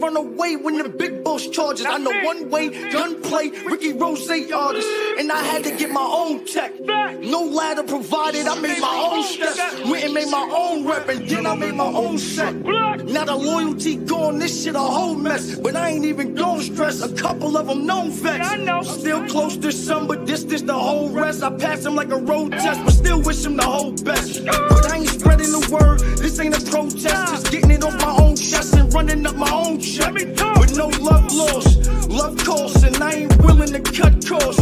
run away when the big boss charges. I know one way, gunplay, Ricky Rose artist. And I had to get my own tech. No ladder provided, I made my own steps. Went and made my own rep, and then I made my own set. Now the loyalty gone, this shit a whole mess. But I ain't even gon' stress, a couple of them known vex. Still close to some, but this the whole rest. I pass him like a road test, but still wish him the whole best. But I ain't spreading the word, this ain't a protest. Just getting it off my own chest and running up my own check. With no love lost, love costs, and I ain't willing to cut costs.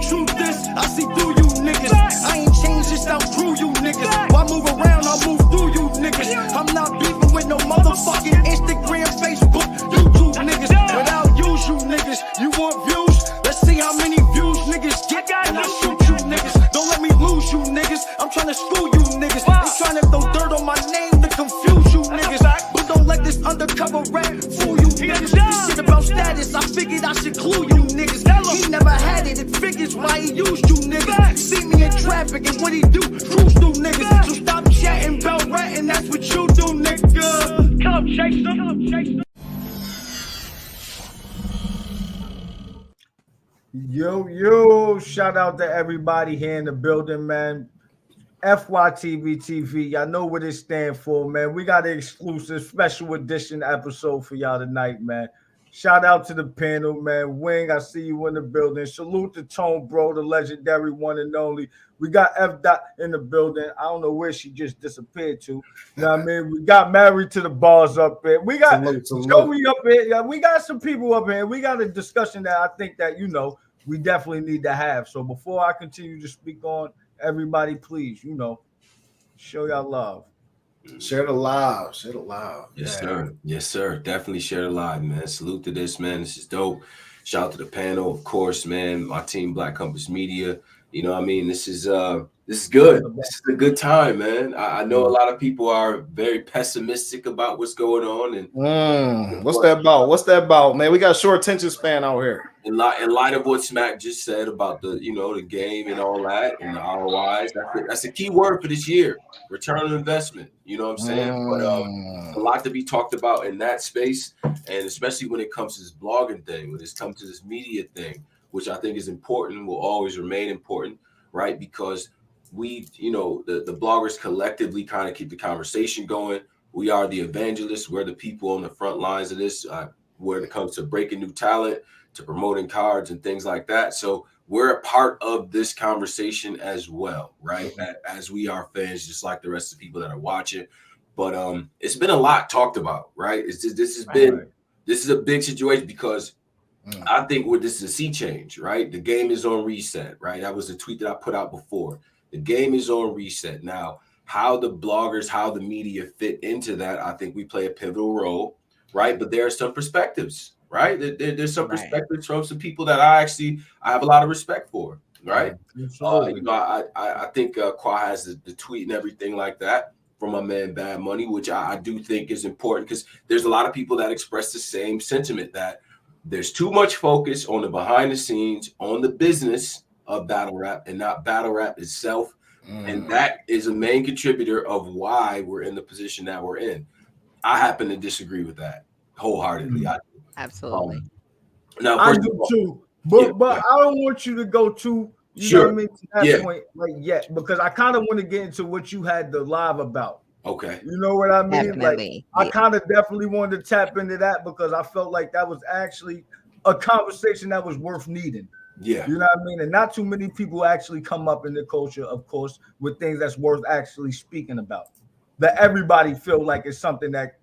Truth is, I see through you niggas. I ain't changed, just outgrew you niggas. Why move around, I'll move through you niggas. I'm not beefing with no motherfucking Instagram, Facebook, YouTube niggas. But I'll use you niggas. You want views? Let's see how many views niggas get. And I shoot you niggas. Don't let me lose you niggas. I'm trying to screw you niggas. They trying to throw dirt on my name to confuse you niggas. But don't let this undercover rap fool you niggas. This shit about status, I figured I should clue you niggas. He never had it, it figures why he used you niggas. See me in traffic and what he do, cruise through niggas. So stop chatting about ratting, that's what you do, nigga. Come chase them, come chase them. Yo, shout out to everybody here in the building, man. FYTV TV, y'all know what it stands for, man. We got an exclusive special edition episode for y'all tonight, man. Shout out to the panel, man. Wing, I see you in the building. Salute to Tone, bro, the legendary one and only. We got F. Dot in the building. I don't know where she just disappeared to. You know what I mean? We got Married to the Bars up here. We got Joey up here. Yeah, we got some people up here. We got a discussion that I think that, you know, we definitely need to have. So before I continue to speak on, everybody, please, you know, show y'all love. Share the live. Share the live. Yes, sir. Yes, sir. Definitely share the live, man. Salute to this, man. This is dope. Shout out to the panel, of course, man. My team, Black Compass Media. You know what I mean? This is good. This is a good time, man. I know a lot of people are very pessimistic about what's going on. And what's that about? What's that about, man? We got a short attention span out here. In light of what Smack just said about the, you know, the game and all that and the ROIs, that's a key word for this year. Return on investment. You know what I'm saying? But a lot to be talked about in that space, and especially when it comes to this blogging thing, when it comes to this media thing, which I think is important, will always remain important, right? Because we, you know, the bloggers collectively kind of keep the conversation going. We are the evangelists. We're the people on the front lines of this, when it comes to breaking new talent, to promoting cards and things like that. So we're a part of this conversation as well, right? As we are fans, just like the rest of the people that are watching. But it's been a lot talked about, right? This is a big situation because I think this is a sea change, right? The game is on reset, right? That was the tweet that I put out before. The game is on reset. Now, how the bloggers, how the media fit into that, I think we play a pivotal role, right? But there are some perspectives, right? There's some perspectives from some people that I have a lot of respect for, right? You know, I think Qua has the tweet and everything like that from my man Bad Money, which I do think is important because there's a lot of people that express the same sentiment that there's too much focus on the behind the scenes, on the business of battle rap and not battle rap itself. And that is a main contributor of why we're in the position that we're in. I happen to disagree with that wholeheartedly. Absolutely. Now, I do too, but I don't want you to go too, you know what I mean, to that point like yet, because I kind of want to get into what you had the live about. Okay. You know what I mean? Definitely. Like I kind of definitely wanted to tap into that because I felt like that was actually a conversation that was worth needing. Yeah. You know what I mean? And not too many people actually come up in the culture, of course, with things that's worth actually speaking about. That everybody feel like it's something that,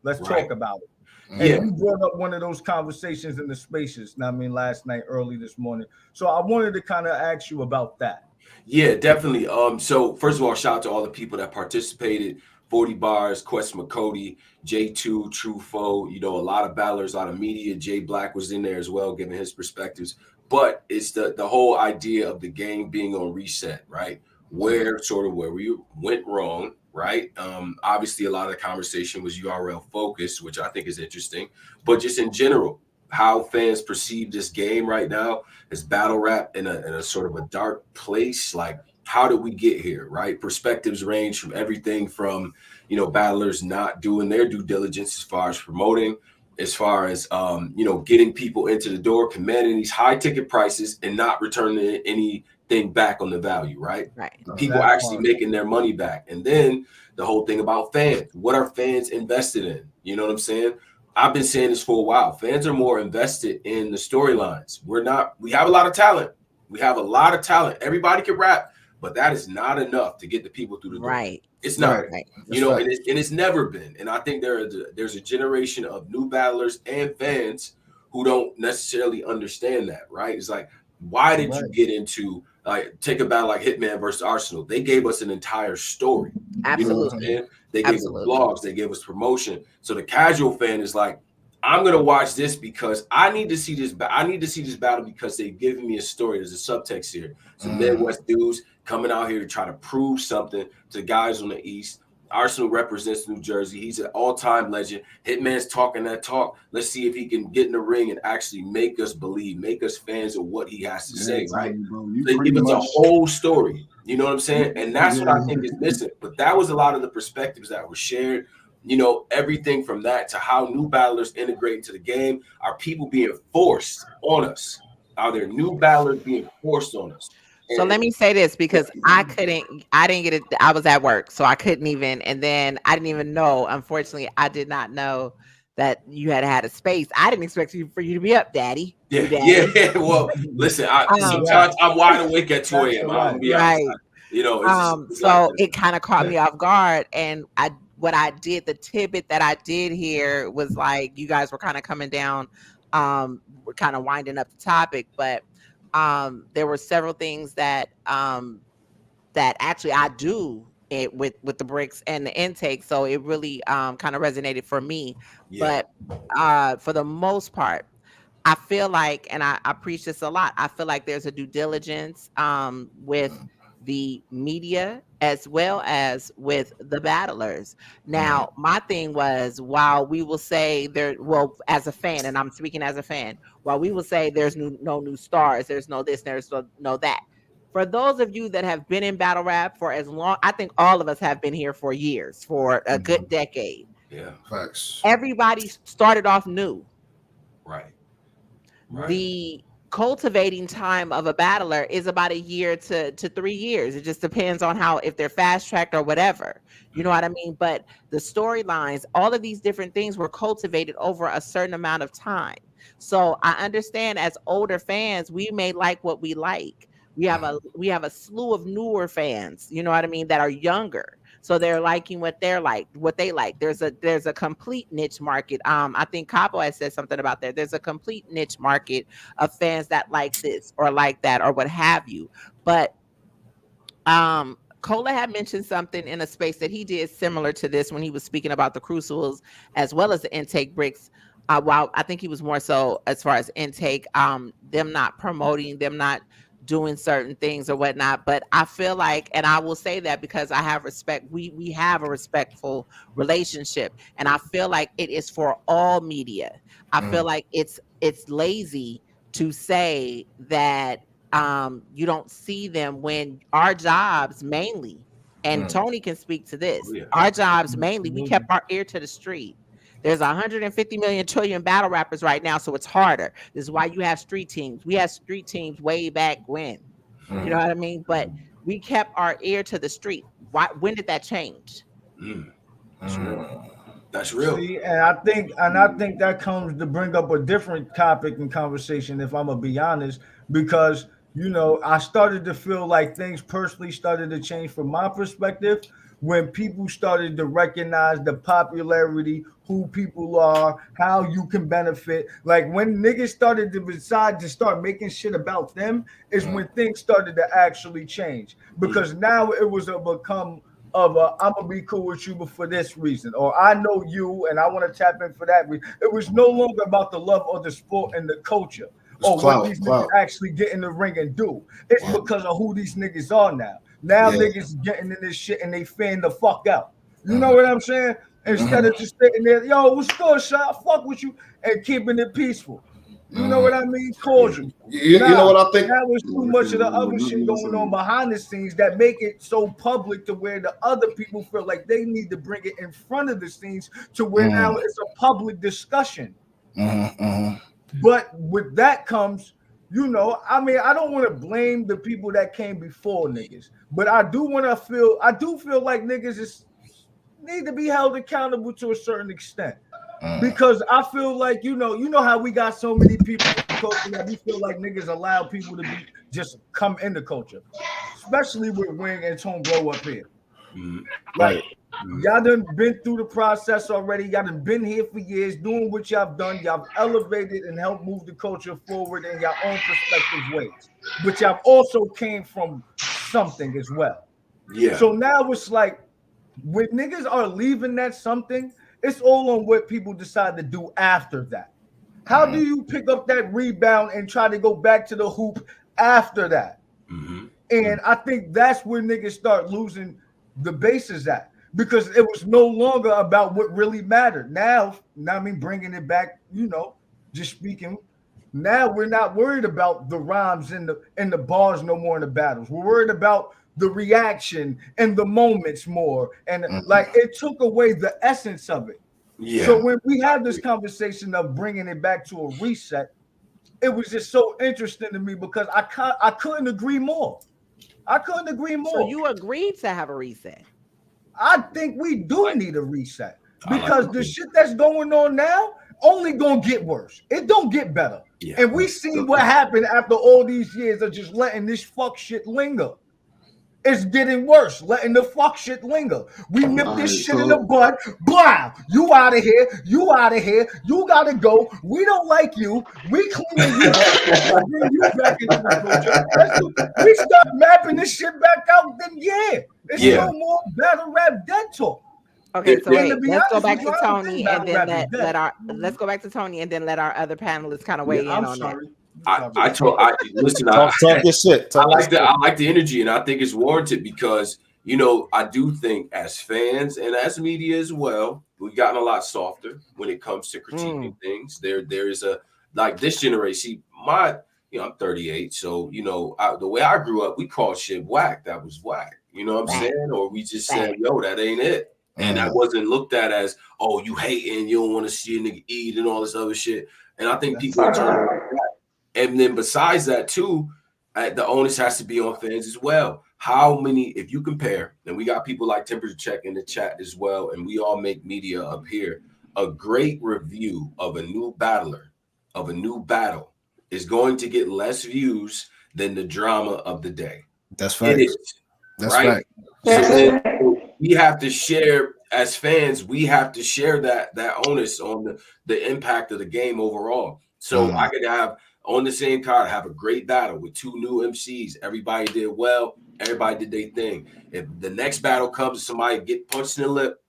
let's talk about it. And you brought up one of those conversations in the spaces, I mean, last night, early this morning. So I wanted to kind of ask you about that. Yeah, definitely. So first of all, shout out to all the people that participated. 40 Bars, Quest McCody, J2, True Foe, you know, a lot of battlers, a lot of media. Jay Black was in there as well, giving his perspectives. But it's the whole idea of the game being on reset, right? Where we went wrong, right? Obviously, a lot of the conversation was URL focused, which I think is interesting. But just in general, how fans perceive this game right now as battle rap in a sort of a dark place. Like, how did we get here, right? Perspectives range from everything from, you know, battlers not doing their due diligence as far as promoting as far as getting people into the door, commanding these high ticket prices and not returning anything back on the value, right? Right. People actually making their money back. And then the whole thing about fans. What are fans invested in? You know what I'm saying? I've been saying this for a while. Fans are more invested in the storylines. We have a lot of talent. Everybody can rap, but that is not enough to get the people through the door. Right. It's not. Right. And it's never been. And I think there's a generation of new battlers and fans who don't necessarily understand that, right? It's like, why did you get into take a battle like Hitman versus Arsenal? They gave us an entire story. Absolutely. You know what I'm saying? They gave us blogs, they gave us promotion. So the casual fan is like, I'm gonna watch this because I need to see this. I need to see this battle because they've given me a story. There's a subtext here. Some Midwest dudes coming out here to try to prove something to guys on the East. Arsenal represents New Jersey. He's an all-time legend. Hitman's talking that talk. Let's see if he can get in the ring and actually make us believe, make us fans of what he has to say, right? They give us a whole story. You know what I'm saying? And that's what I think is missing. But that was a lot of the perspectives that were shared. Everything from that to how new battlers integrate into the game. Are people being forced on us? Are there new battlers being forced on us? So let me say this, because I didn't get it. I was at work, so I couldn't even, and then I didn't even know, unfortunately, I did not know that you had a space. I didn't expect for you to be up, Daddy. Yeah. Well, listen, sometimes I'm wide awake at 2 a.m. I'm gonna be honest. It kind of caught me off guard, and the tidbit that I did here was like, you guys were kind of coming down, we're kind of winding up the topic, but there were several things that actually I do with the bricks and the intake, so it really kind of resonated for me. But for the most part, I feel like, and I preach this a lot, I feel like there's a due diligence with the media as well as with the battlers. Now, my thing was, while we will say as a fan, and I'm speaking as a fan, while we will say there's no new stars, there's no this, there's no that. For those of you that have been in battle rap for as long, I think all of us have been here for years, for a good decade. Yeah, facts. Everybody started off new. Right. The cultivating time of a battler is about a year to 3 years. It just depends on if they're fast tracked or whatever. You know what I mean? But the storylines, all of these different things were cultivated over a certain amount of time. So I understand, as older fans, we may like what we like. We have a slew of newer fans, you know what I mean, that are younger. So they're liking what they like. There's a complete niche market. I think Capo has said something about that. There's a complete niche market of fans that like this or like that or what have you. But Cola had mentioned something in a space that he did similar to this when he was speaking about the crucibles as well as the intake bricks. While I think he was more so as far as intake, them not promoting, them not doing certain things or whatnot. But I feel like, and I will say that because I have respect, we have a respectful relationship, and I feel like it is for all media. I feel like it's lazy to say that you don't see them, when our jobs mainly, and Tony can speak to this, our jobs mainly, we kept our ear to the street. There's 150 million trillion battle rappers right now, so it's harder. This is why you have street teams. We had street teams way back when. You know what I mean? But we kept our ear to the street. When did that change? That's real. See, and I think that comes to bring up a different topic and conversation, if I'm gonna be honest, because I started to feel like things personally started to change from my perspective when people started to recognize the popularity, who people are, how you can benefit. Like when niggas started to decide to start making shit about them is when things started to actually change. Because now it was I'm gonna be cool with you, but for this reason, or I know you and I want to tap in for that reason. It was no longer about the love of the sport and the culture, or what these niggas actually get in the ring and do. It's because of who these niggas are now. Now niggas getting in this shit and they fan the fuck out. You know what I'm saying? Instead of just sitting there, yo, what's good, shot? Fuck with you, and keeping it peaceful. You know what I mean? Cordial. You know what I think? That was too much of the other shit going on behind the scenes that make it so public to where the other people feel like they need to bring it in front of the scenes to where now it's a public discussion. But with that comes, you know, I mean, I don't want to blame the people that came before niggas, but I do feel like niggas need to be held accountable to a certain extent. Because I feel like, you know how we got so many people in the culture that we feel like niggas allow people to be just come in the culture, especially with Wing and Tone Blow up here. Like, y'all done been through the process already. Y'all done been here for years doing what y'all done. Y'all elevated and helped move the culture forward in your own perspective ways. But y'all also came from something as well. Yeah. So now it's like, when niggas are leaving that something, it's all on what people decide to do after that. How do you pick up that rebound and try to go back to the hoop after that? And I think that's where niggas start losing the bases at, because it was no longer about what really mattered. Now I mean, bringing it back, you know, just speaking. Now we're not worried about the rhymes and the bars no more in the battles. We're worried about the reaction and the moments more, and like it took away the essence of it. Yeah. So when we had this conversation of bringing it back to a reset, it was just so interesting to me because I couldn't agree more. I couldn't agree more. So you agreed to have a reset? I think we do need a reset, because the shit that's going on now only gonna get worse. It don't get better. Yeah. And we see what happened after all these years of just letting this fuck shit linger. It's getting worse, letting the fuck shit linger. We nip this shit in the bud. Blah! You out of here. You out of here. You gotta go. We don't like you. We cleaning you up. Bring you back into the culture. We start mapping this shit back out. Then it's no more battle rap dead talk. Okay, so wait, let's go back to Tony, and then let's go back to Tony, and then let our other panelists kind of weigh in on that. Listen. Talk your shit. I like the energy, and I think it's warranted because, you know, I do think as fans and as media as well, we've gotten a lot softer when it comes to critiquing things. There is a, like, this generation. I'm 38, so you know the way I grew up, we called shit whack. That was whack. You know what I'm saying? Or we just said, yo, that ain't it. And that wasn't looked at as, oh, you hating, you don't want to see a nigga eat and all this other shit. And I think people are turning like that. And then besides that too, the onus has to be on fans as well. How many, if you compare, and we got people like Temperature Check in the chat as well, and we all make media up here, a great review of a new battler, of a new battle, is going to get less views than the drama of the day. That's right. It is. That's right. So then we have to share, as fans, we have to share that onus on the impact of the game overall. So I could have on the same card, have a great battle with two new MCs. Everybody did well. Everybody did their thing. If the next battle comes, somebody get punched in the lip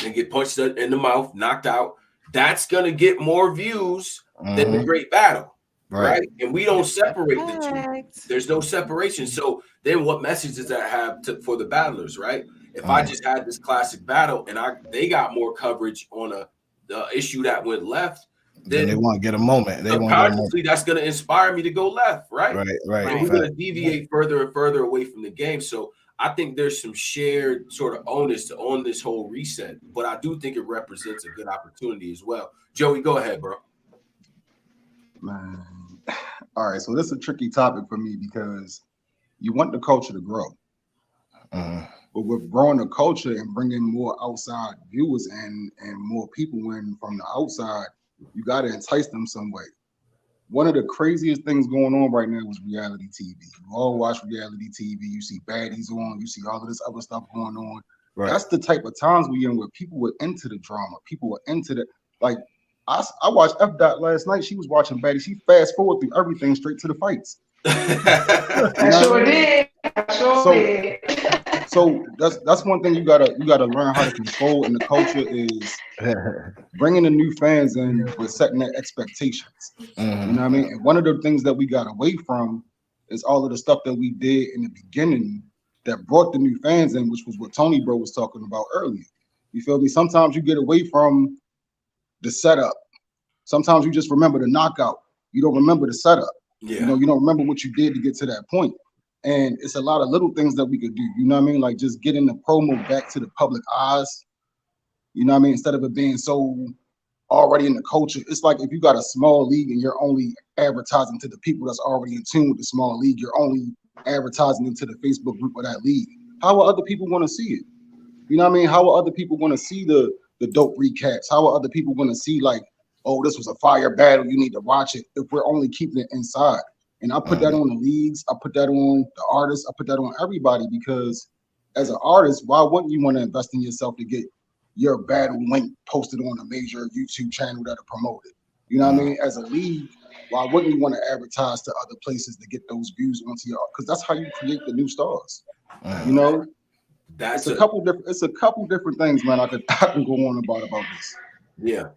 and get punched in the mouth, knocked out, that's going to get more views than the great battle. Right. And we don't separate the two. There's no separation. So then what message does that have for the battlers, right? If I just had this classic battle and they got more coverage on the issue that went left, then they want to get a moment. That's going to inspire me to go left, right? Right. And we're going to deviate further and further away from the game. So I think there's some shared sort of onus on this whole reset, but I do think it represents a good opportunity as well. Joey, go ahead, bro. Man. All right, so this is a tricky topic for me because you want the culture to grow. But with growing the culture and bringing more outside viewers and more people in from the outside, you got to entice them some way. One of the craziest things going on right now is reality TV. You all watch reality TV. You see baddies on. You see all of this other stuff going on. Right. That's the type of times we in where people were into the drama. People were into the, like, I watched F. Last night. She was watching baddies. She fast forward through everything straight to the fights. I sure did. So that's one thing you gotta learn how to control in the culture is bringing the new fans in with setting their expectations. You know what I mean? And one of the things that we got away from is all of the stuff that we did in the beginning that brought the new fans in, which was what Tony Bro was talking about earlier. You feel me? Sometimes you get away from the setup. Sometimes you just remember the knockout. You don't remember the setup. Yeah. You know, you don't remember what you did to get to that point. And it's a lot of little things that we could do. You know what I mean? Like just getting the promo back to the public eyes. You know what I mean? Instead of it being so already in the culture. It's like if you got a small league and you're only advertising to the people that's already in tune with the small league, you're only advertising into the Facebook group of that league. How will other people want to see it? You know what I mean? How will other people want to see the dope recaps? How will other people want to see like, oh, this was a fire battle, you need to watch it, if we're only keeping it inside? And I put that on the leagues, I put that on the artists, I put that on everybody, because as an artist, why wouldn't you want to invest in yourself to get your battle link posted on a major YouTube channel that'll promote it? You know what I mean? As a league, why wouldn't you want to advertise to other places to get those views onto your, because that's how you create the new stars. You know? It's a couple different things, man. I can go on about this. Yeah.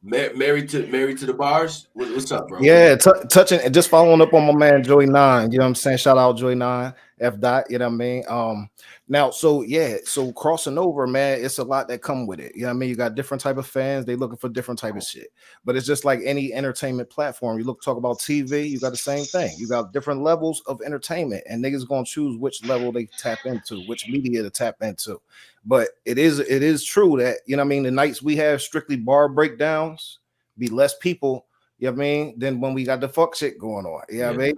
Married to the bars. What's up, bro? Yeah, touching and just following up on my man Joey 9. You know what I'm saying? Shout out Joey 9, F dot. You know what I mean? Now, so crossing over, man, it's a lot that come with it. You know what I mean? You got different type of fans. They looking for different type of shit. But it's just like any entertainment platform. You talk about TV, you got the same thing. You got different levels of entertainment, and niggas gonna choose which level they tap into, which media to tap into. But it is true that, you know what I mean, the nights we have strictly bar breakdowns be less people, you know what I mean, than when we got the fuck shit going on. You know what I mean?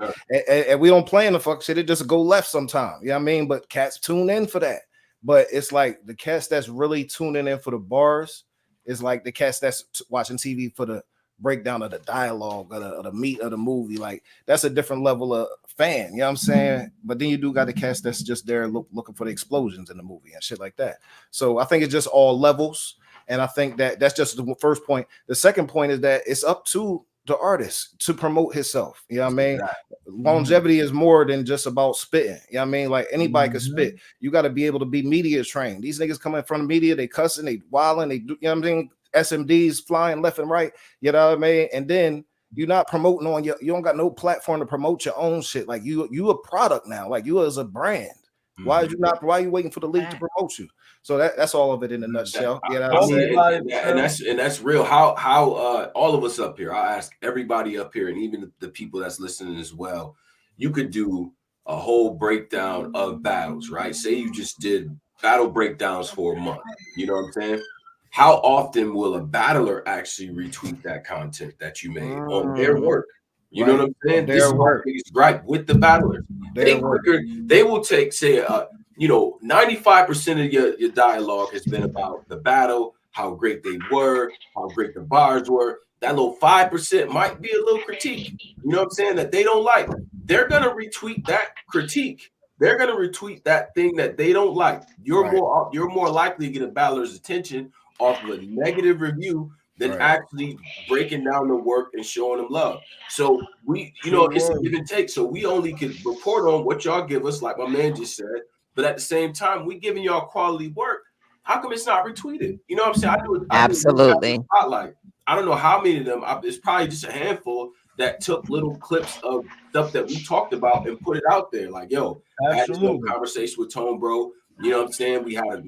And we don't play in the fuck shit, it just go left sometime. You know what I mean? But cats tune in for that. But it's like the cats that's really tuning in for the bars is like the cats that's watching TV for the breakdown of the dialogue or the meat of the movie. Like that's a different level of fan, you know what I'm saying? But then you do got the cast that's just there looking for the explosions in the movie and shit like that. So I think it's just all levels, and I think that's just the first point. The second point is that it's up to the artist to promote himself. You know what I mean? Longevity is more than just about spitting. You know what I mean? Like anybody can spit. You got to be able to be media trained. These niggas come in front of media, they cussing, they wilding, they do, you know what I mean? SMDs flying left and right, you know what I mean? And then you're not promoting on you don't got no platform to promote your own shit. Like you a product now, like you as a brand. Why are you waiting for the league to promote you? So that's all of it in a nutshell. You know what I mean? And that's real. How all of us up here, I ask everybody up here, and even the people that's listening as well, you could do a whole breakdown of battles, right? Say you just did battle breakdowns for a month. You know what I'm saying? How often will a battler actually retweet that content that you made on their work? You know what I'm saying? This is my biggest gripe with the battlers. They will take, say, 95% of your dialogue has been about the battle, how great they were, how great the bars were. That little 5% might be a little critique. You know what I'm saying? That they don't like. They're gonna retweet that critique. They're gonna retweet that thing that they don't like. You're more likely to get a battler's attention off of a negative review than actually breaking down the work and showing them love. So it's a give and take. So we only can report on what y'all give us, like my man just said. But at the same time, we giving y'all quality work. How come it's not retweeted? You know what I'm saying? Absolutely. I don't know how many of them. It's probably just a handful that took little clips of stuff that we talked about and put it out there. Like, yo, I had this little conversation with Tone, bro. You know what I'm saying? We had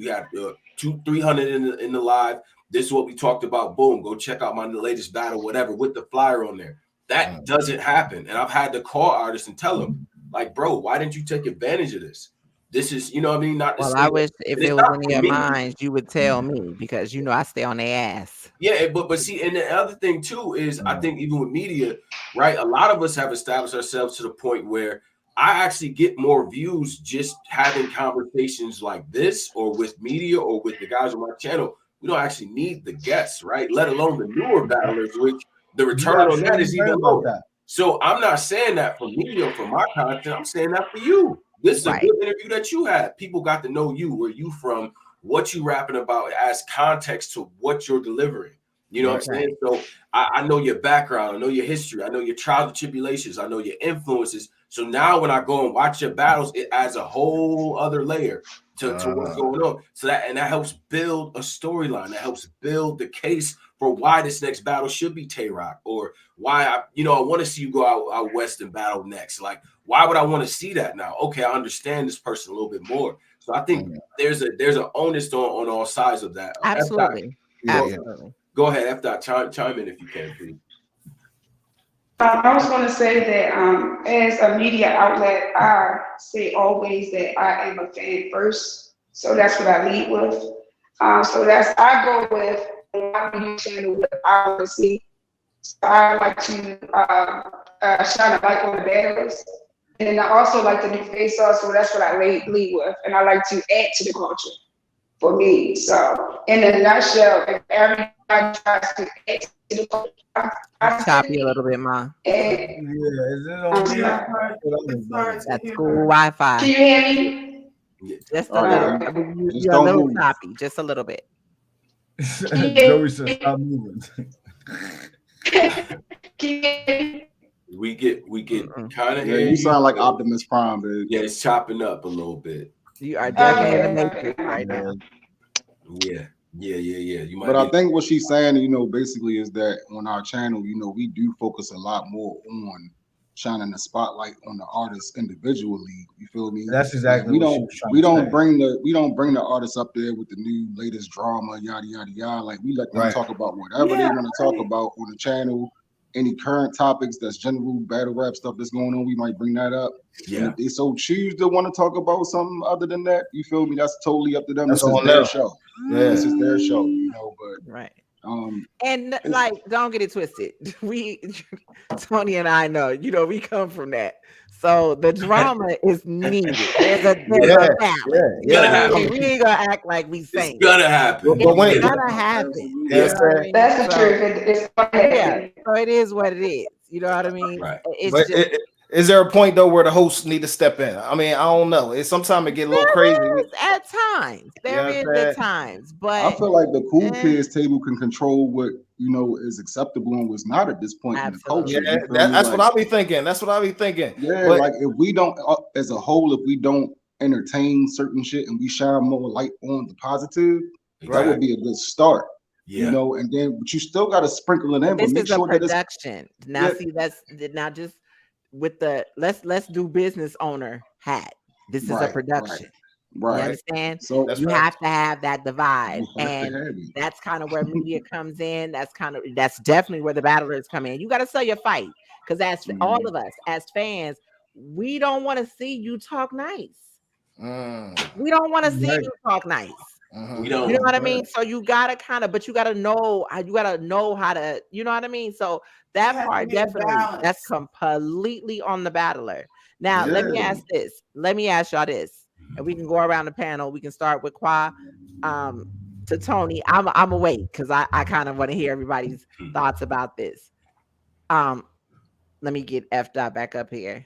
200-300 in the live. This is what we talked about. Boom, go check out my latest battle, whatever, with the flyer on there. That doesn't happen. And I've had to call artists and tell them, like, bro, why didn't you take advantage of this? This is, you know what I mean? I wish if it was in your minds, you would tell me, because I stay on their ass. Yeah, but see, and the other thing too is I think even with media, right? A lot of us have established ourselves to the point where I actually get more views just having conversations like this, or with media, or with the guys on my channel. We don't actually need the guests, right? Let alone the newer battlers, which the return on that is even lower. So I'm not saying that for me or for my content. I'm saying that for you. This is a good interview that you had. People got to know you, where you from, what you rapping about as context to what you're delivering. You know what I'm saying? So I know your background. I know your history. I know your trials and tribulations. I know your influences. So now when I go and watch your battles, it adds a whole other layer to what's going on. So that helps build a storyline. That helps build the case for why this next battle should be Tay-Rock, or why I want to see you go out west and battle next. Like, why would I want to see that now? Okay, I understand this person a little bit more. So I think there's an onus on all sides of that. Absolutely. Go ahead, F. Chime in if you can, please. I was going to say that as a media outlet, I say always that I am a fan first. So that's what I lead with. I go with my video channel what I want to see. So I like to shine a light on the battlers. And I also like to do face off, so that's what I lead with. And I like to add to the culture for me. So in a nutshell, if everybody tries to add to the culture, I Choppy a little bit, Ma. And, is it on me? That's school Wi-Fi. can you hear me? Just a All right, little. just You're a don't little move. choppy, just a little bit. Joey said, "Stop moving." Can you hear me? We get kind of Yeah, you sound like Optimus Prime, dude. Yeah, it's chopping up a little bit. You are definitely in the Okay. matrix right now. Yeah. You might. But I think what she's saying, basically is that on our channel, we do focus a lot more on shining the spotlight on the artists individually. You feel me? That's exactly we what she don't was trying we to don't say. bring the artists up there with the new latest drama, yada yada yada. Like we let them Right. talk about whatever they want to talk about on the channel. Any current topics that's general battle rap stuff that's going on, we might bring that up. Yeah. And if they so choose to want to talk about something other than that, you feel me? That's totally up to them. That's This is on their them. show. Yeah. This is their show, but Right. it's- like, don't get it twisted. We, Tony and I know, we come from that. So the drama is needed. There's a balance. Gonna happen. We ain't gonna act like we saying It's gonna happen. But when it's gonna happen. Yeah. You know what I mean? That's the So, truth. It's yeah. So it is what it is. You know what I mean? Right. It's But just is there a point though where the hosts need to step in? I mean, I don't know. It's sometimes it get a little crazy. there is at times. There is at times, but I feel like the cool kids table can control what is acceptable and what's not at this point in the culture. Yeah, You feel me? that's Like, what I be thinking. That's what I be thinking. Yeah, But- like if we don't, as a whole, if we don't entertain certain shit and we shine more light on the positive, that would be a good start. Yeah. And then but you still got to sprinkle it in, but this make is a sure that it's production. Now, Yeah. see, that's now just with the let's do business owner hat. This is a Right, production. right. You understand? So You have to have that divide, You have to and have it. that's kind of where media comes in. That's definitely where the battlers come in. You got to sell your fight, because as all of us as fans, we don't want to see you talk nice. We don't want to see you talk nice. We don't. You know what I mean? So you gotta but you gotta know how to, you know what I mean? So that has to part be a definitely, that's balance. completely on the battler. Now, let me ask this. Let me ask y'all this, and we can go around the panel. We can start with Qua, to Tony. I'm awake because I kind of want to hear everybody's thoughts about this. Let me get F dot back up here.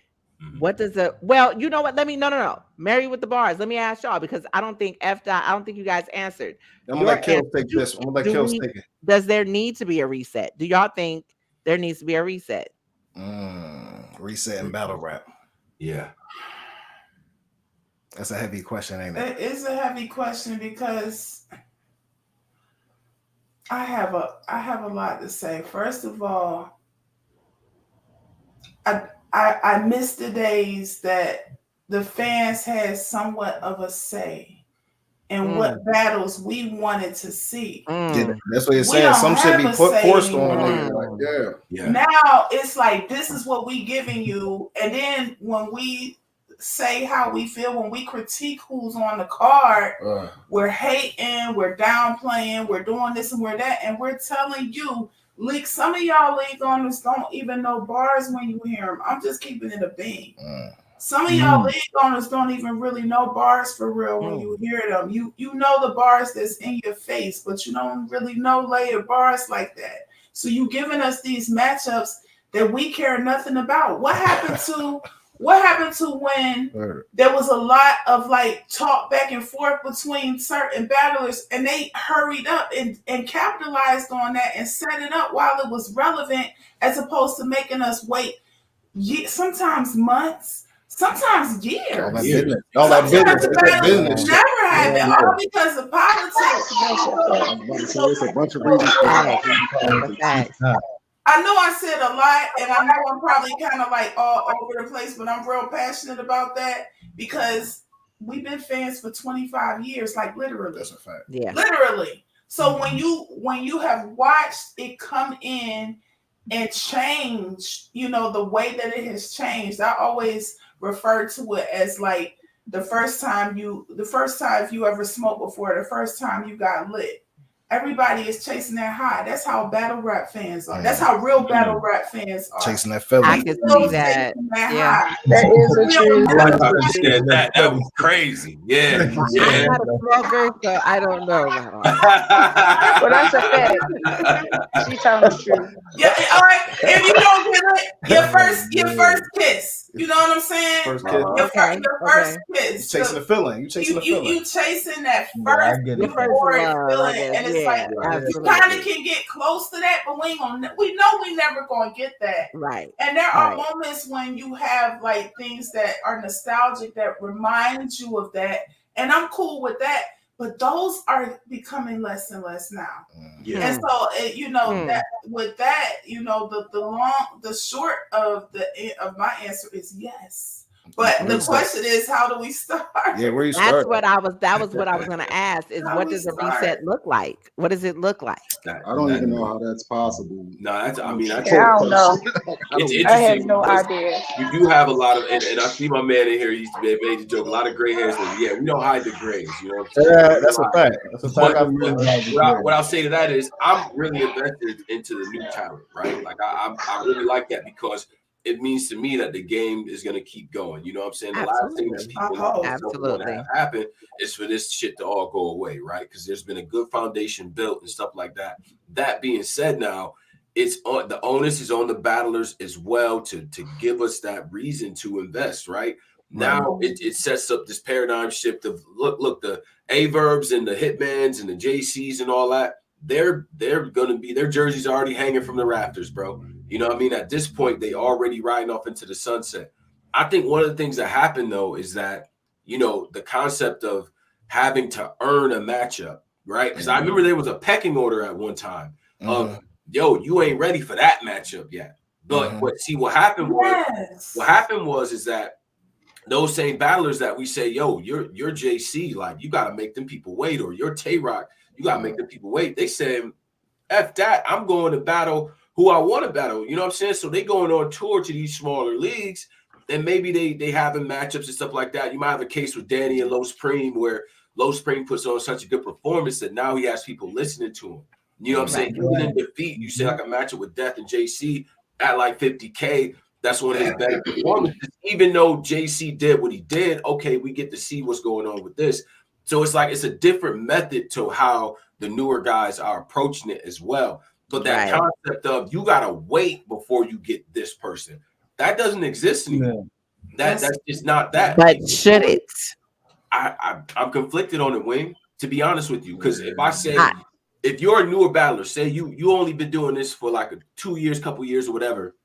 What does you know what? No. Mary with the bars. Let me ask y'all, because I don't think you guys answered. I'm gonna let Kill take this. I'm gonna let Kill take it. Does there need to be a reset? Do y'all think there needs to be a reset? Reset in battle rap. Yeah. That's a heavy question, ain't it? It is a heavy question because I have a lot to say. First of all, I miss the days that the fans had somewhat of a say in what battles we wanted to see. Yeah, that's what you're We saying. don't Some should have be a say forced on anymore. them. Yeah. Now it's like, this is what we giving you, and then when we say how we feel, when we critique who's on the card, we're hating, we're downplaying, we're doing this and we're that, and we're telling you, some of y'all league owners don't even know bars when you hear them. I'm just keeping it a bean. Some of y'all league owners don't even really know bars for real when you hear them. You know the bars that's in your face, but you don't really know layered bars like that. So you giving us these matchups that we care nothing about. What happened to when there was a lot of like talk back and forth between certain battlers, and they hurried up and capitalized on that and set it up while it was relevant, as opposed to making us wait sometimes months, sometimes years. All that business. Sometimes never happened, all because of politics. It's a bunch of reasons. I know I said a lot, and I know I'm probably kind of like all over the place, but I'm real passionate about that because we've been fans for 25 years, like literally. That's a fact. Yeah. Literally. So when you have watched it come in and change, the way that it has changed, I always refer to it as like the first time you ever smoked before, the first time you got lit. everybody is chasing that high. That's how battle rap fans are. That's how real battle rap fans are. Chasing that feeling. I can see that. Yeah. That is the truth. I like how you said that. That was crazy. Yeah. I'm Yeah. not a smoker, so I don't know. Well, that's a fact. She telling the truth. Yeah, all right. If you don't get it, your first kiss. You know what I'm saying? First kiss. Your first kiss. You chasing the feeling. You chasing the feeling. You chasing that I first get it. euphoric feeling, and it's like absolutely. you kind of can get close to that, but we know we never gonna get that. Right. And there are moments when you have like things that are nostalgic that remind you of that, and I'm cool with that. But those are becoming less and less now. Yeah. And so that with that, the short of my answer is yes. But the question is, how do we start? Yeah, where you start? That was what I was going to ask is what does a reset look like? What does it look like? I don't even know how that's possible. No, I don't know. I have no idea. You do have a lot of, and I see my man in here. He's made the joke. A lot of gray hairs. Yeah, we don't hide the grays. You know what I'm saying? Yeah, that's a fact. That's a fact. What I'll say to that is, I'm really invested into the new talent, right? Like I really like that because it means to me that the game is going to keep going. You know what I'm saying? The last thing that people want to have happen is for this shit to all go away, right? Because there's been a good foundation built and stuff like that. That being said, now it's on the onus is on the battlers as well to give us that reason to invest, right? Now it sets up this paradigm shift of look the Averbs and the Hitmans and the JCs and all that. They're gonna be, their jerseys are already hanging from the rafters, bro. You know what I mean? At this point, they already riding off into the sunset. I think one of the things that happened though is that, the concept of having to earn a matchup, right? Because I remember there was a pecking order at one time of, yo, you ain't ready for that matchup yet. But see, what happened was is that those same battlers that we say, yo, you're JC, like you got to make them people wait, or you're Tay-Rock, you got to make them people wait. They said, F that, I'm going to battle who I want to battle. You know what I'm saying? So they going on tour to these smaller leagues, and maybe they having matchups and stuff like that. You might have a case with Danny and Low Supreme where Low Supreme puts on such a good performance that now he has people listening to him. You know what I'm saying? Even in defeat, you say like a matchup with Death and JC at like 50K. That's one of his better performances. Even though JC did what he did, okay, we get to see what's going on with this. So it's like it's a different method to how the newer guys are approaching it as well. But that concept of you gotta wait before you get this person, that doesn't exist anymore. That's just not that. But should it? I'm conflicted on it, Wing, to be honest with you. Because if I say if you're a newer battler, say you only been doing this for like 2 years, couple years or whatever,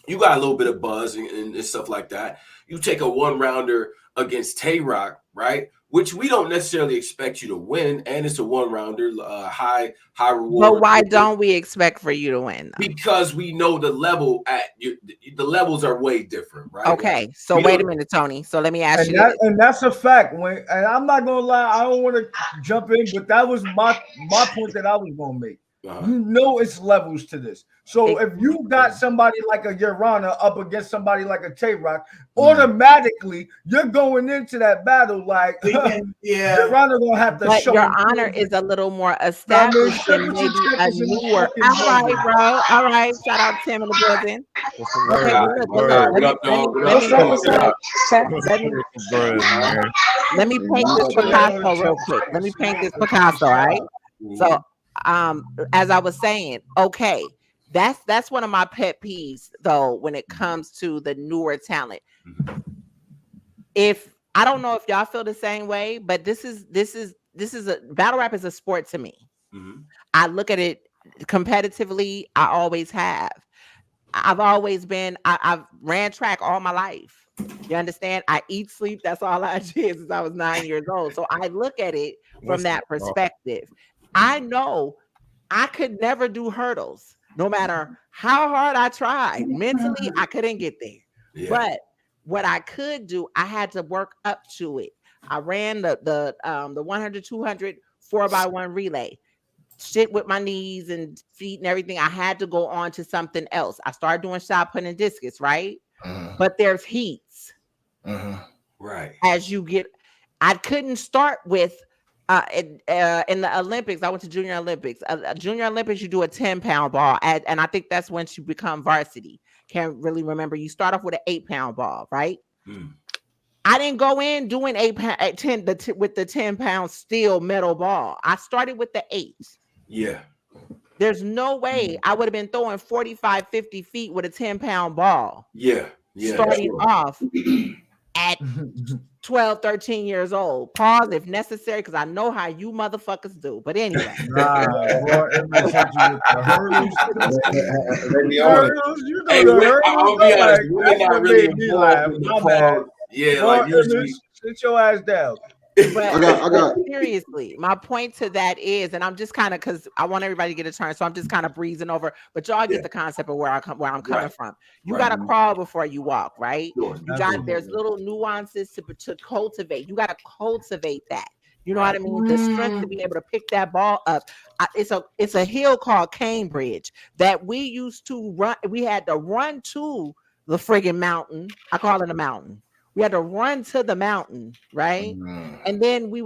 you got a little bit of buzz and stuff like that. You take a 1-rounder against Tay-Rock, right? Which we don't necessarily expect you to win, and it's a 1-rounder, high reward. But why don't we expect for you to win? Though? Because we know the level the levels are way different, right? Okay, so wait a minute, Tony. So let me ask you, and that's a fact. And I'm not gonna lie, I don't want to jump in, but that was my point that I was gonna make. It's levels to this. So if you got somebody like a Urana up against somebody like a Tay-Rock, automatically you're going into that battle like Urana gonna have to show. Your honor is a little more established than maybe a newer. All right, bro. All right. Shout out Tim in the building. Let me paint this Picasso real quick. Let me paint this Picasso, all right? So as I was saying, okay, that's one of my pet peeves though when it comes to the newer talent. If I don't know if y'all feel the same way, but this is a battle rap is a sport to me. I look at it competitively. I always have. I've always been. I've ran track all my life. You understand? I eat, sleep. That's all I did since I was 9 years old. So I look at it from that perspective. I know I could never do hurdles, no matter how hard I tried. Mentally, I couldn't get there. Yeah. But what I could do, I had to work up to it. I ran the 100, 200, 4x1 relay. Shit with my knees and feet and everything. I had to go on to something else. I started doing shot put and discus, right? But there's heats. Right. As you get, I couldn't start with In the Olympics, I went to Junior Olympics. Junior Olympics, you do a 10-pound ball, and I think that's once you become varsity. Can't really remember. You start off with an 8-pound ball, right? I didn't go in doing 10 with the 10-pound steel metal ball. I started with the 8. Yeah. There's no way I would have been throwing 45, 50 feet with a 10-pound ball. Yeah. Starting off at 12, 13 years old. Pause if necessary, because I know how you motherfuckers do. But anyway. I'll be honest, women not really involved in the pause. Yeah, like usually. Sit your ass down. But I got seriously, my point to that is, and I'm just kind of, because I want everybody to get a turn, so I'm just kind of breezing over. But y'all get the concept of where I'm coming from. You got to crawl before you walk, right? Sure. There's little nuances to cultivate. You got to cultivate that. You know what I mean? The strength to be able to pick that ball up. It's a hill called Cambridge that we used to run. We had to run to the friggin' mountain. I call it a mountain. We had to run to the mountain, right? And then we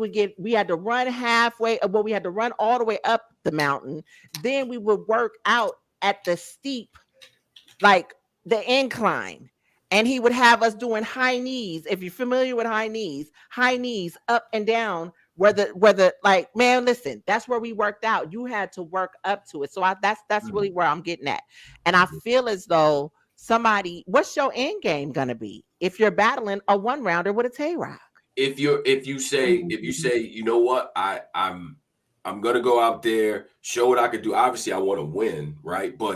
had to run halfway. Well, we had to run all the way up the mountain. Then we would work out at the steep, like the incline. And he would have us doing high knees. If you're familiar with high knees up and down, whether like, man, listen, that's where we worked out. You had to work up to it. So that's really where I'm getting at. And I feel as though what's your end game gonna be if you're battling a 1-rounder with a Tay-Rock? If you say, you know what, I'm gonna go out there, show what I could do. Obviously, I want to win, right? But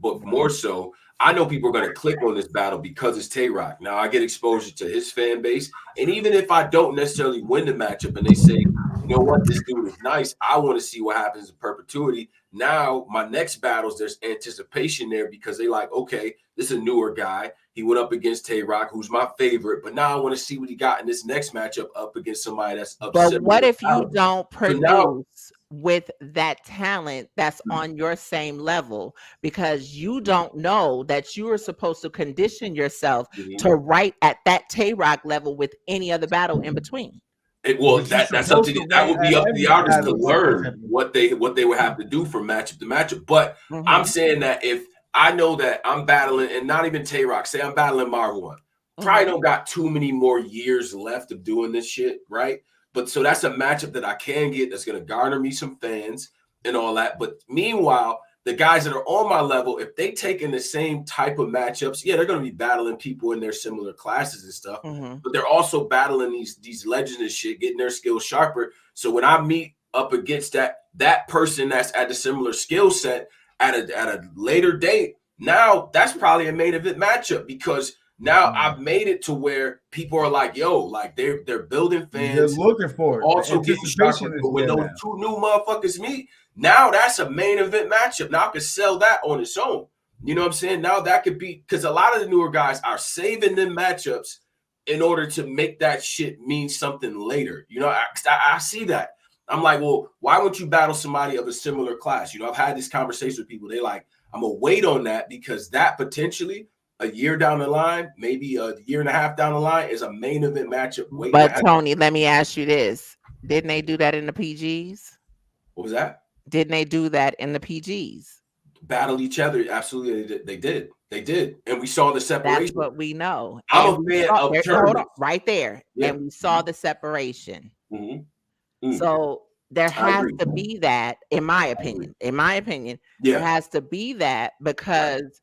but more so, I know people are gonna click on this battle because it's Tay-Rock. Now I get exposure to his fan base, and even if I don't necessarily win the matchup, and they say, you know what, this dude is nice, I want to see what happens in perpetuity. Now my next battles, there's anticipation there because they like, okay, this is a newer guy. He went up against Tay-Rock, who's my favorite, but now I want to see what he got in this next matchup up against somebody that's upset. But what if you don't produce with that talent that's on your same level, because you don't know that you are supposed to condition yourself to write at that Tay-Rock level with any other battle in between? That's up to that would be up to the artist to learn what they would have to do from matchup to matchup. But I'm saying that if I know that I'm battling, and not even Tay-Rock, say I'm battling Marwan, probably don't got too many more years left of doing this shit, right? But so that's a matchup that I can get that's going to garner me some fans and all that. But meanwhile, the guys that are on my level, if they take in the same type of matchups, yeah, they're going to be battling people in their similar classes and stuff. But they're also battling these legends and shit, getting their skills sharper. So when I meet up against that person that's at a similar skill set at a later date, now that's probably a main event matchup, because now I've made it to where people are like, yo, like they're building fans. They're looking for it. Also getting sharper. But when those two new motherfuckers meet, now that's a main event matchup. Now I could sell that on its own. You know what I'm saying? Now that could be, because a lot of the newer guys are saving them matchups in order to make that shit mean something later. You know, I see that. I'm like, well, why wouldn't you battle somebody of a similar class? You know, I've had this conversation with people. They like, I'm gonna wait on that because that potentially a year down the line, maybe a year and a half down the line, is a main event matchup. But Tony, let me ask you this: didn't they do that in the PGs? What was that? Didn't they do that in the PGs? Battle each other? Absolutely, they did, and we saw the separation. That's what we know. I'm a fan of tournaments. Right there, and we saw the separation. So there has to be that, in my opinion. There has to be that, because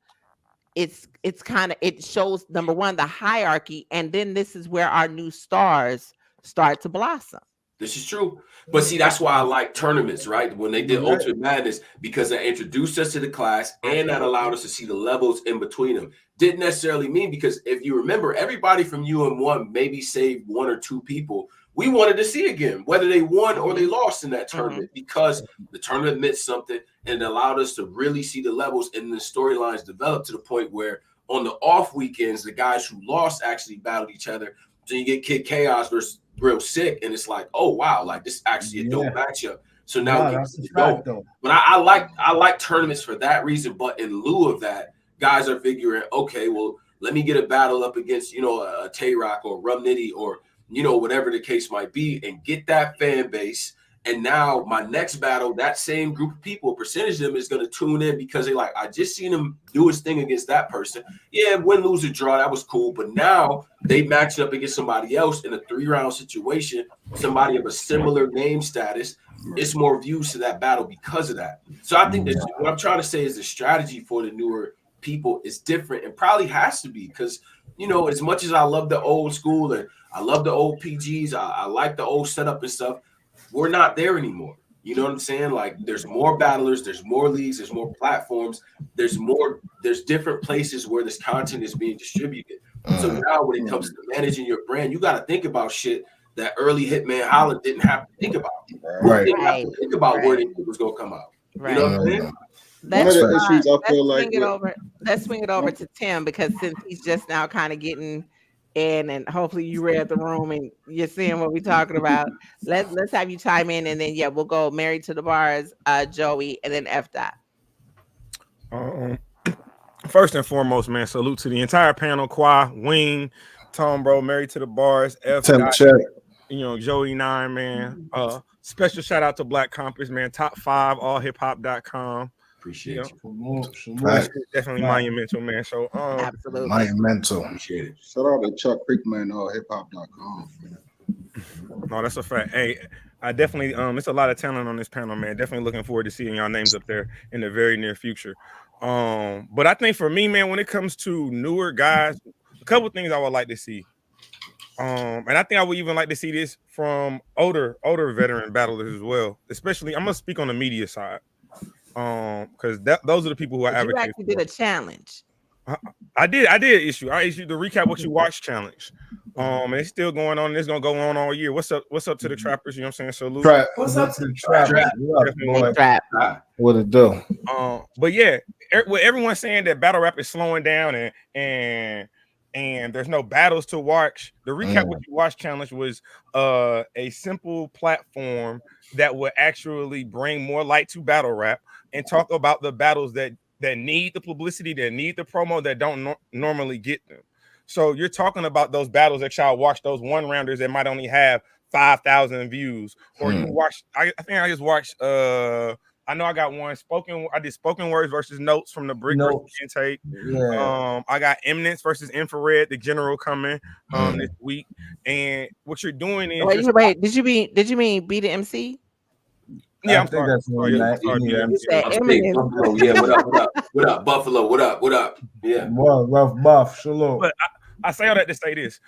it's kind of, it shows, number one, the hierarchy, and then this is where our new stars start to blossom. This is true. But see, that's why I like tournaments, right? When they did Ultimate Madness, because that introduced us to the class and that allowed us to see the levels in between them. Didn't necessarily mean, because if you remember, everybody from UM1 maybe saved 1 or 2 people we wanted to see again, whether they won or they lost in that tournament, because the tournament meant something and it allowed us to really see the levels, and the storylines developed to the point where on the off weekends, the guys who lost actually battled each other. So you get Kid Chaos versus Real Sick, and it's like, oh wow, like this is actually a dope matchup. So now that's a fact, though. But I like tournaments for that reason. But in lieu of that, guys are figuring, okay, well, let me get a battle up against, you know, a Tay-Rock or Rum Nitty or, you know, whatever the case might be, and get that fan base And now my next battle, that same group of people, a percentage of them is going to tune in because they like, I just seen him do his thing against that person. Yeah, win, lose, or draw, that was cool. But now they match up against somebody else in a 3-round situation, somebody of a similar name status. It's more views to that battle because of that. So I think that what I'm trying to say is the strategy for the newer people is different and probably has to be because, you know, as much as I love the old school and I love the old PGs, I like the old setup and stuff. We're not there anymore. You know what I'm saying? Like there's more battlers, there's more leagues, there's more platforms, there's different places where this content is being distributed. So now when it comes to managing your brand, you got to think about shit that early Hitman Holland didn't have to think about. Right. Didn't have to think about where it was going to come out. Right. You know what I'm saying? One of the issues I feel like let's swing it over to Tim because since he's just now kind of getting in, and hopefully you read the room and you're seeing what we're talking about. Let's have you chime in, and then we'll go Married to the Bars, Joey, and then F. First and foremost, man, salute to the entire panel, Qua, Wing, Tom, bro, Married to the Bars, F. You know, Joey 9, man. Special shout out to Black Compass, man. Top 5, allhiphop.com. Appreciate you. Right. Definitely monumental, man. So absolutely monumental. Appreciate it. Shout out to Chuck Creekman, hiphop.com. No, that's a fact. Hey, I definitely it's a lot of talent on this panel, man. Definitely looking forward to seeing y'all names up there in the very near future. But I think for me, man, when it comes to newer guys, a couple things I would like to see. And I think I would even like to see this from older veteran battlers as well. Especially, I'm gonna speak on the media side. Because those are the people who I advocate. You actually did a challenge. I did issued the recap what you watch challenge. And it's still going on. It's gonna go on all year. What's up to the trappers? You know what I'm saying? Salute. What's up to the Trap? What it do? But yeah, with everyone saying that battle rap is slowing down and there's no battles to watch, the recap what you watch challenge was a simple platform that would actually bring more light to battle rap and talk about the battles that need the publicity, that need the promo, that don't normally get them. So you're talking about those battles that y'all watch, those one rounders that might only have 5,000 views, or you watch. I think I just watched. I know I got one I did spoken words versus notes from the Brick versus Intake. Yeah. I got Eminence versus Infrared, the general coming this week. And what you're doing is wait. Did you mean be the MC? Yeah, I think that's what what up, Buffalo? What up? Yeah. Well, rough buff, salute. But I say all that to say this.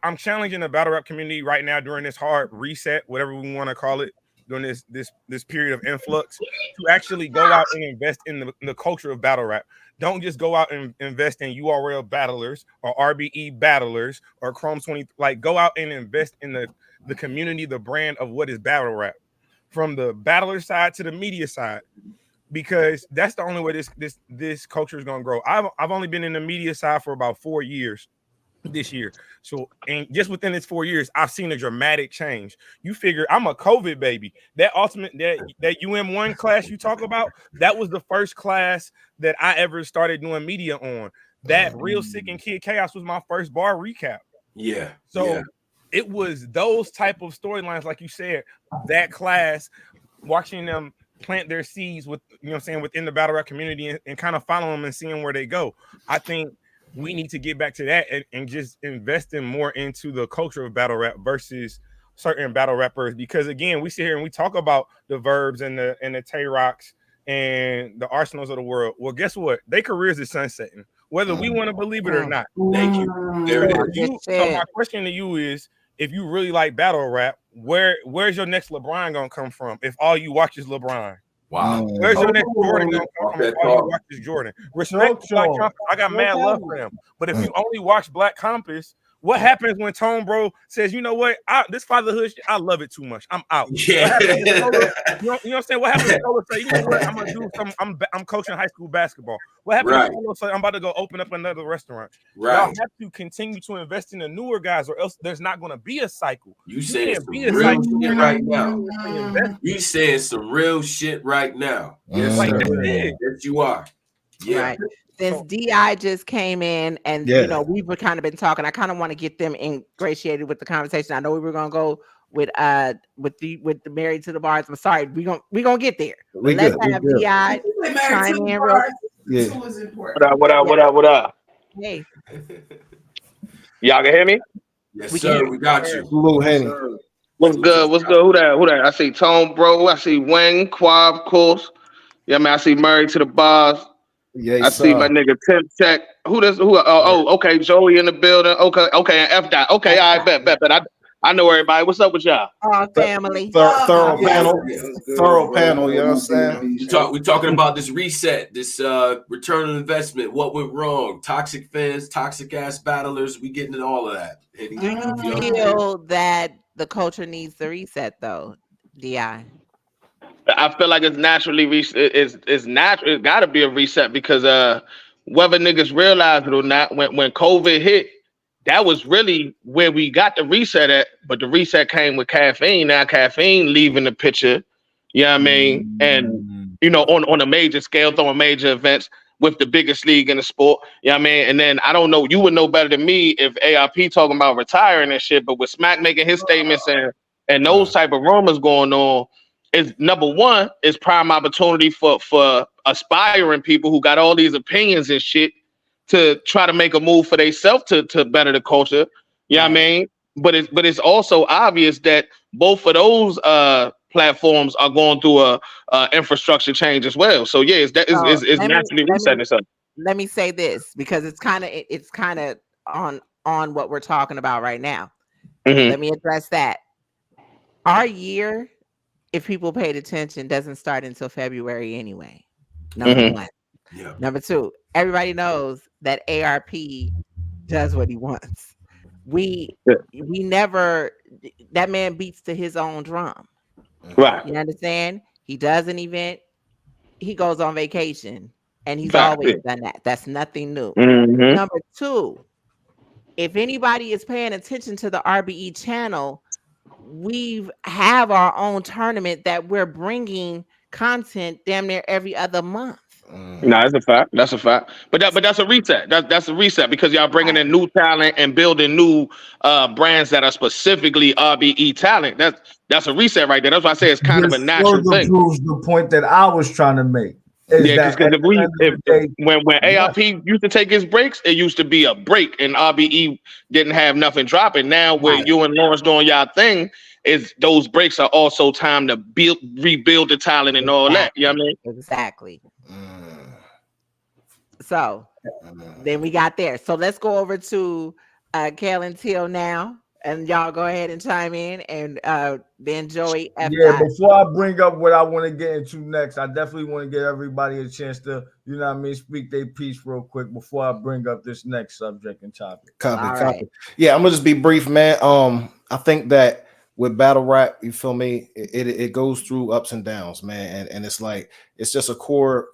I'm challenging the battle rap community right now during this hard reset, whatever we want to call it, during this period of influx, to actually go out and invest in the culture of battle rap. Don't just go out and invest in URL battlers or RBE battlers or Chrome 20. Like, go out and invest in the community, the brand of what is battle rap, from the battler side to the media side, because that's the only way this culture is going to grow. I've only been in the media side for about 4 years this year. So, and just within this 4 years, I've seen a dramatic change. You figure I'm a COVID baby. That UM1 class you talk about, that was the first class that I ever started doing media on. That Real Sick and Kid Chaos was my first bar recap. Yeah. So it was those type of storylines, like you said, that class, watching them plant their seeds with, you know what I'm saying, within the battle rap community and kind of follow them and seeing where they go. I think we need to get back to that and just investing more into the culture of battle rap versus certain battle rappers. Because again, we sit here and we talk about the Verbs and the Tay Rocks and the Arsenals of the world. Well, guess what? Their careers is sunsetting, whether we want to believe it or not. Thank you. There it is. So my question to you is, if you really like battle rap, where's your next LeBron gonna come from? If all you watch is LeBron, wow. Where's your next Jordan gonna come from? If all you watch is Jordan. Respect Black Compass. I got mad love for them, but if you only watch Black Compass, what happens when Tone Bro says, you know what, this fatherhood shit, I love it too much, I'm out? Yeah. You know what I'm saying? What happens when Solo say, you know what, I'm gonna do some, I'm coaching high school basketball. What happens when Solo say, I'm about to go open up another restaurant? Y'all have to continue to invest in the newer guys, or else there's not gonna be a cycle. You saying some real shit right now. You saying some real shit right now. Yes, yes, you are. Yeah. Right. Since DI just came in and you know, we've kind of been talking, I kind of want to get them ingratiated with the conversation. I know we were going to go with the Married to the Bars. I'm sorry, we gonna get there. We Let's good. have DI chime in real. Yeah. What up? Hey, Y'all can hear me? Yes, We sir. can- We got you. Lou Henny. What's good? What's good? Who that? I see Tone, bro. I see Wang, Quab, of course. Yeah, man. I see Married to the Bars. Yeah, I see my nigga Temp Tech. Okay, Joey in the building. Okay, and F dot. Okay, I bet. I know everybody. What's up with y'all? our family. Thorough panel. Yeah. Thorough panel, you know what I'm saying? We're talking about this reset, this return on investment, what went wrong, toxic fans, toxic ass battlers. We getting into all of that. Do you feel that the culture needs the reset though, DI? I feel like it's naturally it's natural. It's got to be a reset because whether niggas realize it or not, when COVID hit, that was really where we got the reset at. But the reset came with caffeine. Now caffeine leaving the picture. You know what I mean? And you know, on a major scale, throwing major events with the biggest league in the sport. You know what I mean? And then I don't know, you would know better than me if ARP talking about retiring and shit. But with Smack making his statements and those type of rumors going on, is number one is prime opportunity for aspiring people who got all these opinions and shit to try to make a move for themselves to better the culture. You know what I mean? But it's also obvious that both of those platforms are going through a infrastructure change as well. So yeah, it's naturally resetting itself. Let me say this because it's kind of on what we're talking about right now. Mm-hmm. Let me address that. Our year, if people paid attention, doesn't start until February anyway. Number one. Yeah. Number two, everybody knows that ARP does what he wants. We never, that man beats to his own drum. Right. You understand? He does an event, he goes on vacation, and he's always done that. That's nothing new. Mm-hmm. Number two, if anybody is paying attention to the RBE channel, we have our own tournament that we're bringing content damn near every other month. No, that's a fact. That's a fact. But that's a reset. That's a reset because y'all bringing in new talent and building new brands that are specifically RBE talent. That's a reset right there. That's why I say it's kind of a natural thing. Proves the point that I was trying to make. Yeah, because when ARP used to take his breaks, it used to be a break, and RBE didn't have nothing dropping. Now, with you and Lawrence doing y'all thing, is those breaks are also time to rebuild the talent and all that. You know what I mean? Exactly. So then we got there. So let's go over to Kel and Teal now, and y'all go ahead and chime in, and then Joey. Before I bring up what I want to get into next, I definitely want to give everybody a chance to, you know what I mean, speak their piece real quick before I bring up this next subject and topic. Copy. Yeah, I'm gonna just be brief, man. I think that with battle rap, you feel me, it goes through ups and downs, man, and it's like it's just a core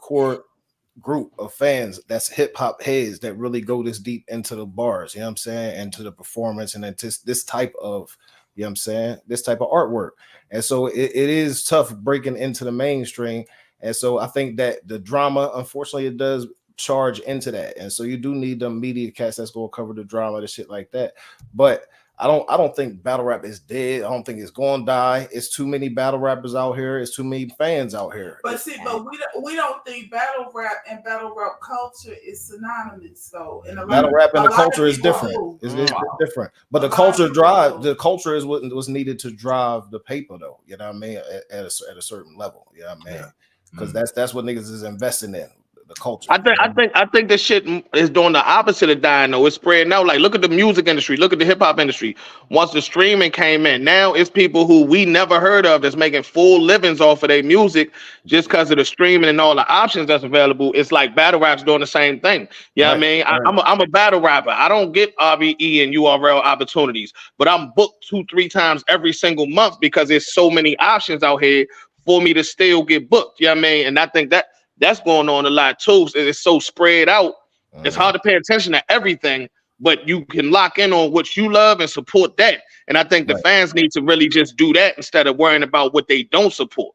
group of fans that's hip-hop heads that really go this deep into the bars, you know what I'm saying, into the performance and into this type of, you know what I'm saying, this type of artwork. And so it is tough breaking into the mainstream. And so I think that the drama, unfortunately, it does charge into that. And so you do need the media cast that's going to cover the drama, the shit like that. But I don't think battle rap is dead. I don't think it's going to die. It's too many battle rappers out here. It's too many fans out here. But see, we don't think battle rap and battle rap culture is synonymous though. Battle rap and the culture is different. It's different. But the culture is what was needed to drive the paper though. You know what I mean? At a certain level. You know what I mean? Because that's what niggas is investing in. The culture. I think this shit is doing the opposite of dying though. It's spreading out. Like, look at the music industry, look at the hip hop industry. Once the streaming came in, now it's people who we never heard of that's making full livings off of their music just because of the streaming and all the options that's available. It's like battle rap's doing the same thing. You know what I mean? I'm a battle rapper. I don't get RBE and URL opportunities, but I'm booked 2-3 times every single month because there's so many options out here for me to still get booked. You know what I mean? And I think that's going on a lot too. It's so spread out. It's hard to pay attention to everything, but you can lock in on what you love and support that. And I think the fans need to really just do that instead of worrying about what they don't support.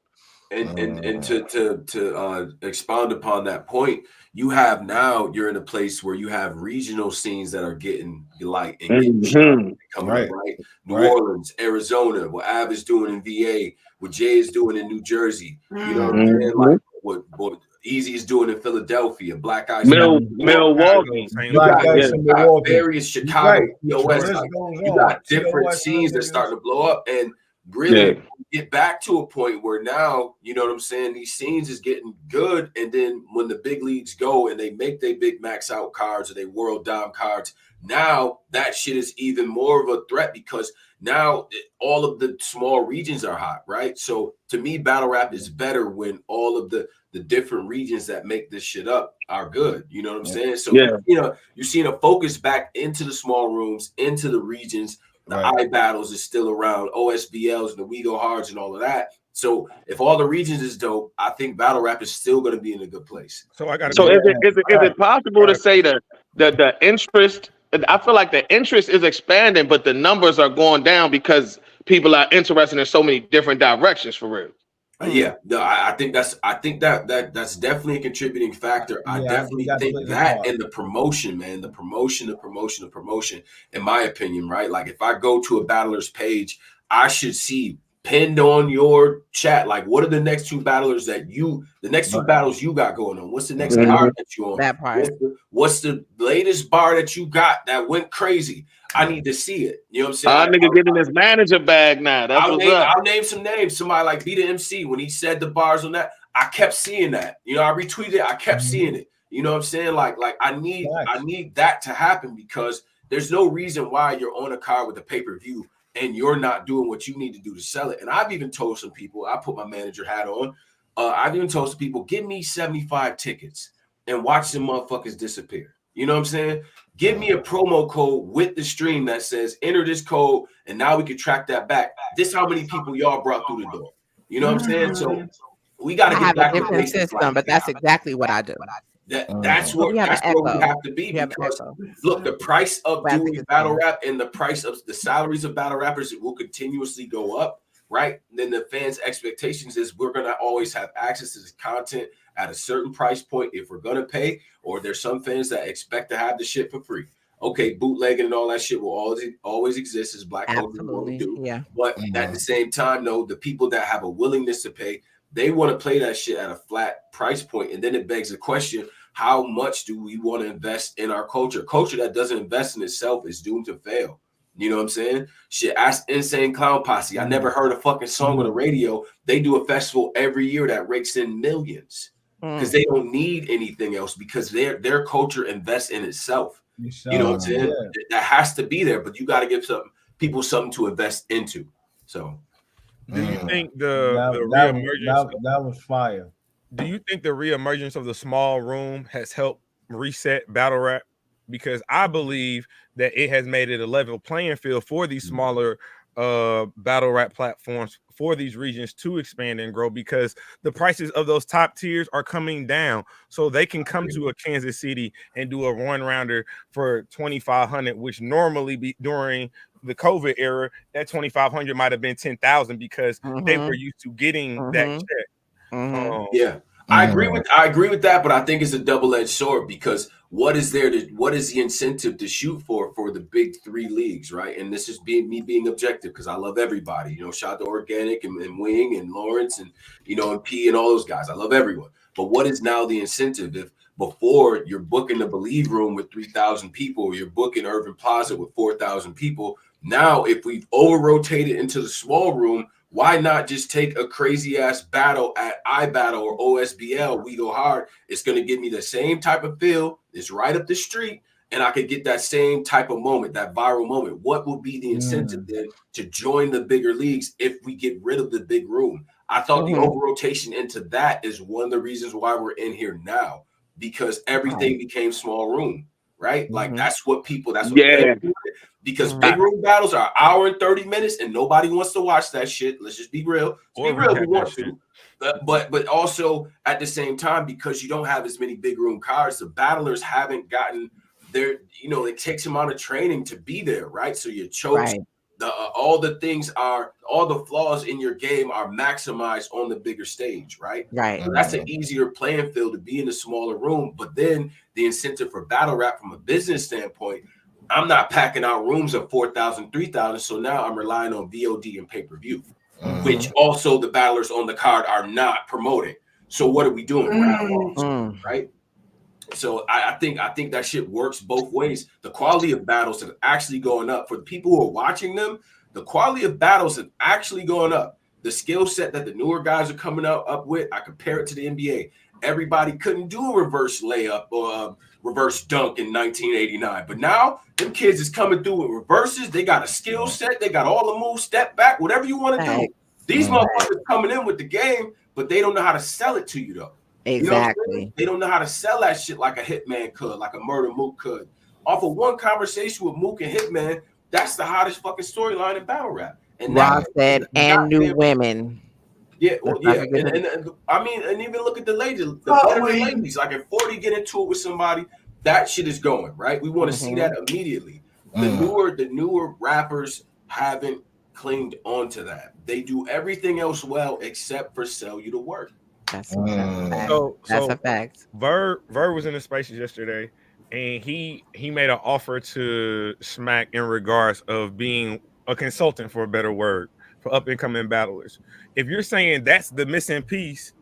And to expound upon that point, you have now, you're in a place where you have regional scenes that are getting light and getting coming up, right? New Orleans, Arizona, what Av is doing in VA, what Jay is doing in New Jersey. You know what I'm saying? Like what Easy is doing in Philadelphia, Black Eyes, Milwaukee, you got various Chicago, POS, like, you got different scenes that starting to blow up, and really get back to a point where now, you know what I'm saying, these scenes is getting good, and then when the big leagues go and they make their big max out cards or they world dom cards, now that shit is even more of a threat because now all of the small regions are hot, right? So to me, battle rap is better when all of the different regions that make this shit up are good. You know what I'm saying? So, you know, you're seeing a focus back into the small rooms, into the regions. The I battles is still around, OSBLs and the We Go Hards and all of that. So if all the regions is dope, I think battle rap is still going to be in a good place. So I got. So is it possible to say that the interest? I feel like the interest is expanding, but the numbers are going down because people are interested in so many different directions for real. Yeah, no, I think that's definitely a contributing factor. I definitely think that and the promotion, man, the promotion, in my opinion, right? Like if I go to a battler's page, I should see pinned on your chat, like what are the next two battlers that the next two battles you got going on? What's the next card that you on? That part. What's the latest bar that you got that went crazy? I need to see it. You know what I'm saying? Nigga getting his manager bag now. I'll name some names. Somebody like Be the MC, when he said the bars on that, I kept seeing that. You know, I retweeted it. I kept seeing it. You know what I'm saying? Like I need that to happen because there's no reason why you're on a card with a pay-per-view and you're not doing what you need to do to sell it. And I've even told some people, I put my manager hat on. I've even told some people, give me 75 tickets and watch some motherfuckers disappear. You know what I'm saying? Give me a promo code with the stream that says enter this code, and now we can track that back. This how many people y'all brought through the door. You know what I'm saying? So we got to get back to the system, but that's exactly what I do. That's where we have to be because look, the price of doing battle rap and the price of the salaries of battle rappers will continuously go up, right? And then the fans' expectations is we're gonna always have access to this content at a certain price point if we're gonna pay, or there's some fans that expect to have the shit for free. Okay, bootlegging and all that shit will always exist as black culture what we do. Yeah. But at the same time, though, the people that have a willingness to pay, they want to play that shit at a flat price point. And then it begs the question, how much do we want to invest in our culture? Culture that doesn't invest in itself is doomed to fail. You know what I'm saying? Shit, ask Insane Clown Posse. I never heard a fucking song on the radio. They do a festival every year that rakes in millions because they don't need anything else because their culture invests in itself. You know what I'm saying? Yeah. That has to be there, but you got to give people something to invest into. So, do you think that was fire? Do you think the reemergence of the small room has helped reset battle rap? Because I believe that it has made it a level playing field for these smaller battle rap platforms for these regions to expand and grow because the prices of those top tiers are coming down, so they can come to a Kansas City and do a one rounder for 2,500, which normally be during the COVID era that 2,500 might have been 10,000 because they were used to getting that check. Yeah. I agree with that, but I think it's a double-edged sword because what is the incentive to shoot for the big three leagues, right? And this is me being objective because I love everybody. You know, shout out to Organic and Wing and Lawrence and and P and all those guys. I love everyone. But what is now the incentive if before you're booking the Believe Room with 3,000 people, or you're booking Urban Plaza with 4,000 people? Now, if we've over-rotated into the small room, why not just take a crazy ass battle at iBattle or OSBL? We Go Hard. It's going to give me the same type of feel. It's right up the street. And I could get that same type of moment, that viral moment. What would be the incentive then to join the bigger leagues if we get rid of the big room? I thought the over-rotation into that is one of the reasons why we're in here now, because everything became small room, right? Like that's what because big room battles are an hour and 30 minutes and nobody wants to watch that shit. Let's just be real. Let's be real if we want to. But also at the same time, because you don't have as many big room cards, the battlers haven't gotten their, it takes amount of training to be there, right? So you chose all the flaws in your game are maximized on the bigger stage, right? Right. So that's an easier playing field to be in a smaller room. But then the incentive for battle rap from a business standpoint, I'm not packing out rooms of 4,000, 3,000. So now I'm relying on VOD and pay-per-view, which also the battlers on the card are not promoting. So what are we doing? Right? So I think that shit works both ways. The quality of battles is actually going up. For the people who are watching them, the quality of battles is actually going up. The skill set that the newer guys are coming up with, I compare it to the NBA. Everybody couldn't do a reverse layup or reverse dunk in 1989. But now, them kids is coming through with reverses. They got a skill set. They got all the moves, step back, whatever you want to do. These motherfuckers coming in with the game, but they don't know how to sell it to you, though. Exactly. You know they don't know how to sell that shit like a Hitman could, like a Murder Mook could. Off of one conversation with Mook and Hitman, that's the hottest fucking storyline in battle rap. And Rob said, and new women. Yeah, well, yeah, and I mean, and even look at the ladies, the veteran ladies. Like if 40 get into it with somebody, that shit is going right. We want to see that immediately. The newer rappers haven't clinged onto that. They do everything else well except for sell you the work. That's a fact. Verb was in the spaces yesterday, and he made an offer to Smack in regards of being a consultant, for a better word, for up and coming battlers. If you're saying that's the missing piece,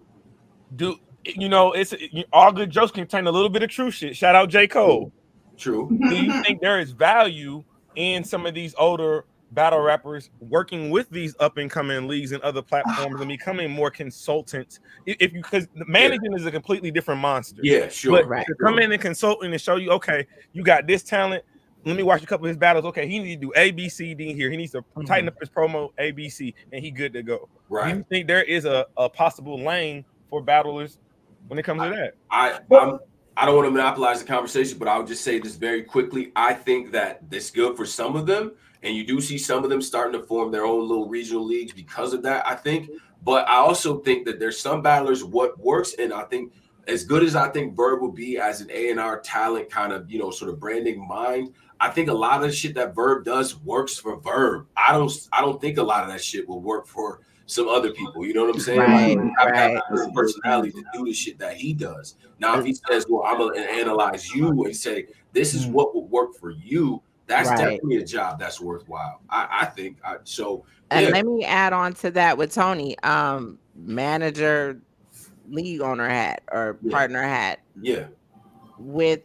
it's all good jokes contain a little bit of true shit. Shout out J. Cole. True. Do you think there is value in some of these older battle rappers working with these up and coming leagues and other platforms and becoming more consultants? Because managing is a completely different monster. Yeah, sure. But to come in and consult and show you, okay, you got this talent. Let me watch a couple of his battles. Okay, he needs to do A, B, C, D here. He needs to tighten up his promo A, B, C, and he good to go. Right. Do you think there is a possible lane for battlers when it comes to that? I don't want to monopolize the conversation, but I'll just say this very quickly. I think that it's good for some of them, and you do see some of them starting to form their own little regional leagues because of that, I think. But I also think that there's some battlers what works, and I think as good as I think Verb will be as an A&R talent kind of, sort of branding mind, I think a lot of the shit that Verb does works for Verb. I don't think a lot of that shit will work for some other people. You know what I'm saying? Right. The personality to do the shit that he does. Now, if he says, well, I'm going to analyze you and say, this is what would work for you, that's definitely a job that's worthwhile. I think. And let me add on to that with Tony, manager, league owner hat or partner hat. Yeah. When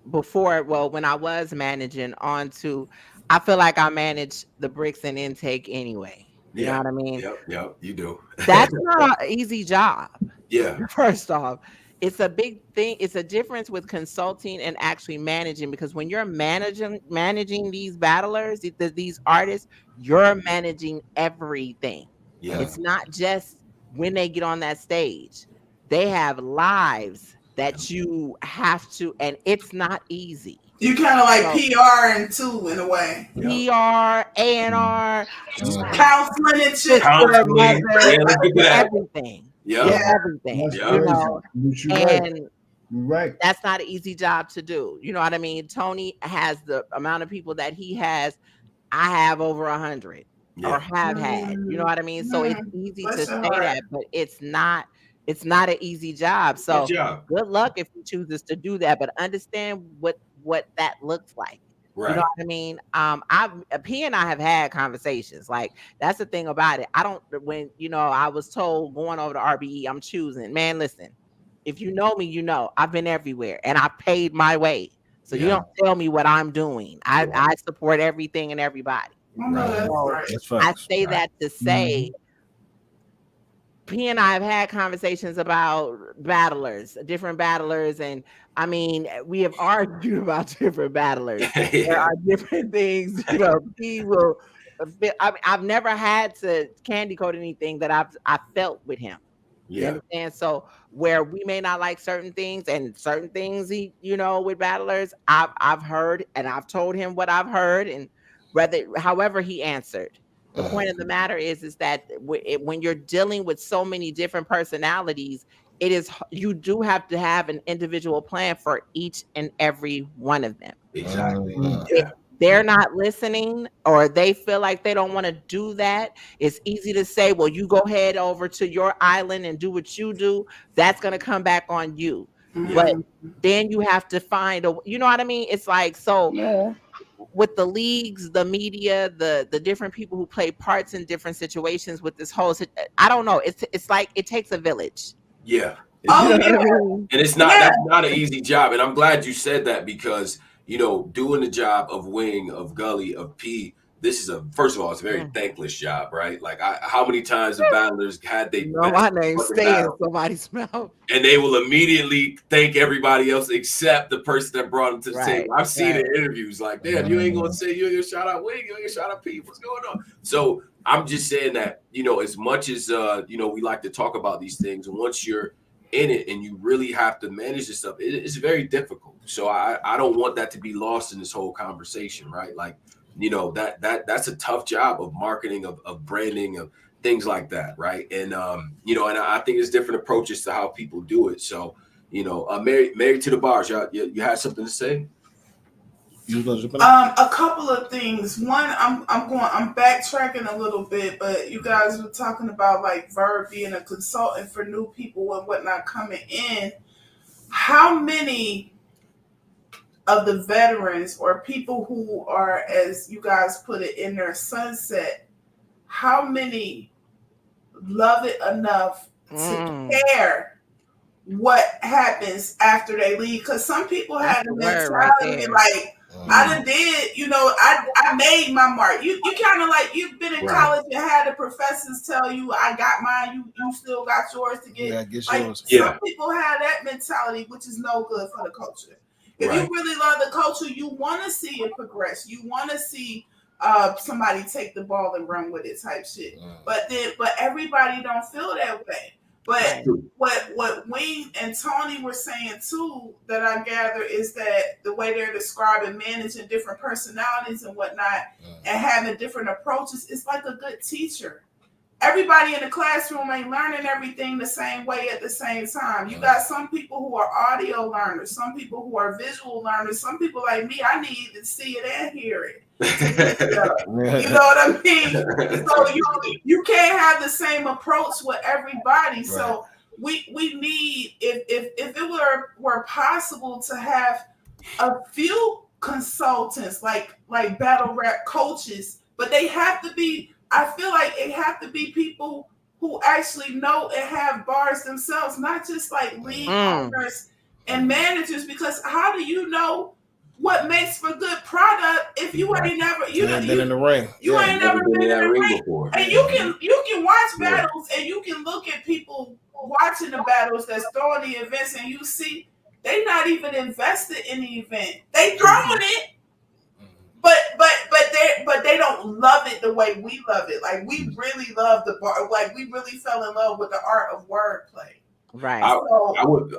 I was managing I feel like I manage the bricks and intake anyway. You know what I mean? Yep, you do. That's not an easy job. Yeah. First off, it's a big thing. It's a difference with consulting and actually managing, because when you're managing these battlers, these artists, you're managing everything. Yeah. It's not just when they get on that stage. They have lives that you have to, and it's not easy. You kind of like PR and too in a way. PR, A&R, counseling and shit. Everything. Everything. And right. That's not an easy job to do. You know what I mean? Tony has the amount of people that he has. I have over 100 or have had. You know what I mean? So it's easy to say that, but it's not an easy job. So good luck if he chooses to do that, but understand what that looks like. Right. You know what I mean? P and I have had conversations. Like, that's the thing about it. When I was told going over to RBE, I'm choosing. Man, listen, if you know me, you know I've been everywhere and I paid my way. So you don't tell me what I'm doing. I support everything and everybody. So I say that to say, P and I have had conversations about different battlers, and I mean, we have argued about different battlers. There are different things, P will. I've never had to candy coat anything that I felt with him. You understand? So where we may not like certain things, and certain things with battlers, I've heard, and I've told him what I've heard, and however he answered. The point of the matter is that when you're dealing with so many different personalities, you do have to have an individual plan for each and every one of them. Exactly. they're not listening or they feel like they don't want to do that, it's easy to say, well, you go head over to your island and do what you do. That's going to come back on you. But then you have to find a, you know what I mean? It's like, so with the leagues, the media, the different people who play parts in different situations with this whole, I don't know. It's like, it takes a village. Yeah. Oh, You know what I mean? And it's not, that's not an easy job. And I'm glad you said that because, you know, doing the job of Wing, of Gully, of P, this is first of all, it's a very thankless job, right? Like how many times the battlers had they my name stay in somebody's mouth. And they will immediately thank everybody else except the person that brought them to the table. I've seen it in interviews like, damn, you ain't gonna say you ain't gonna shout out Wing, you ain't gonna shout out P. What's going on? So I'm just saying that, you know, as much as you know, we like to talk about these things, once you're in it and you really have to manage this stuff, it's very difficult. So I don't want that to be lost in this whole conversation, right? Like, you know, that's a tough job of marketing, of branding, of things like that, right? And you know, and I think there's different approaches to how people do it. So, you know, married to the bars, you had something to say? A couple of things. One, I'm backtracking a little bit, but you guys were talking about like Verb being a consultant for new people and whatnot coming in. How many of the veterans or people who are, as you guys put it, in their sunset, how many love it enough to care what happens after they leave? Because some people have the mentality like, I done did, you know, I made my mark. You kind of like, you've been in college and had the professors tell you, I got mine, you still got yours to get. Like, some people have that mentality, which is no good for the culture. If you really love the culture, you want to see it progress. You want to see somebody take the ball and run with it type shit. But everybody don't feel that way. But what Wayne and Tony were saying too, that I gather, is that the way they're describing managing different personalities and whatnot and having different approaches, it's like a good teacher. Everybody in the classroom ain't learning everything the same way at the same time. You got some people who are audio learners, some people who are visual learners, some people like me, I need to see it and hear it. You know what I mean? So you can't have the same approach with everybody. So we need, if it were possible to have a few consultants like battle rap coaches, but they have to be, I feel like it have to be people who actually know and have bars themselves, not just like league owners and managers, because how do you know what makes for good product if you ain't never been in the ring? You ain't never been in the ring before. And you can watch battles and you can look at people watching the battles that's throwing the events and you see they not even invested in the event. They throwing it. But they don't love it the way we love it. Like, we really love the bar. Like, we really fell in love with the art of wordplay. Right.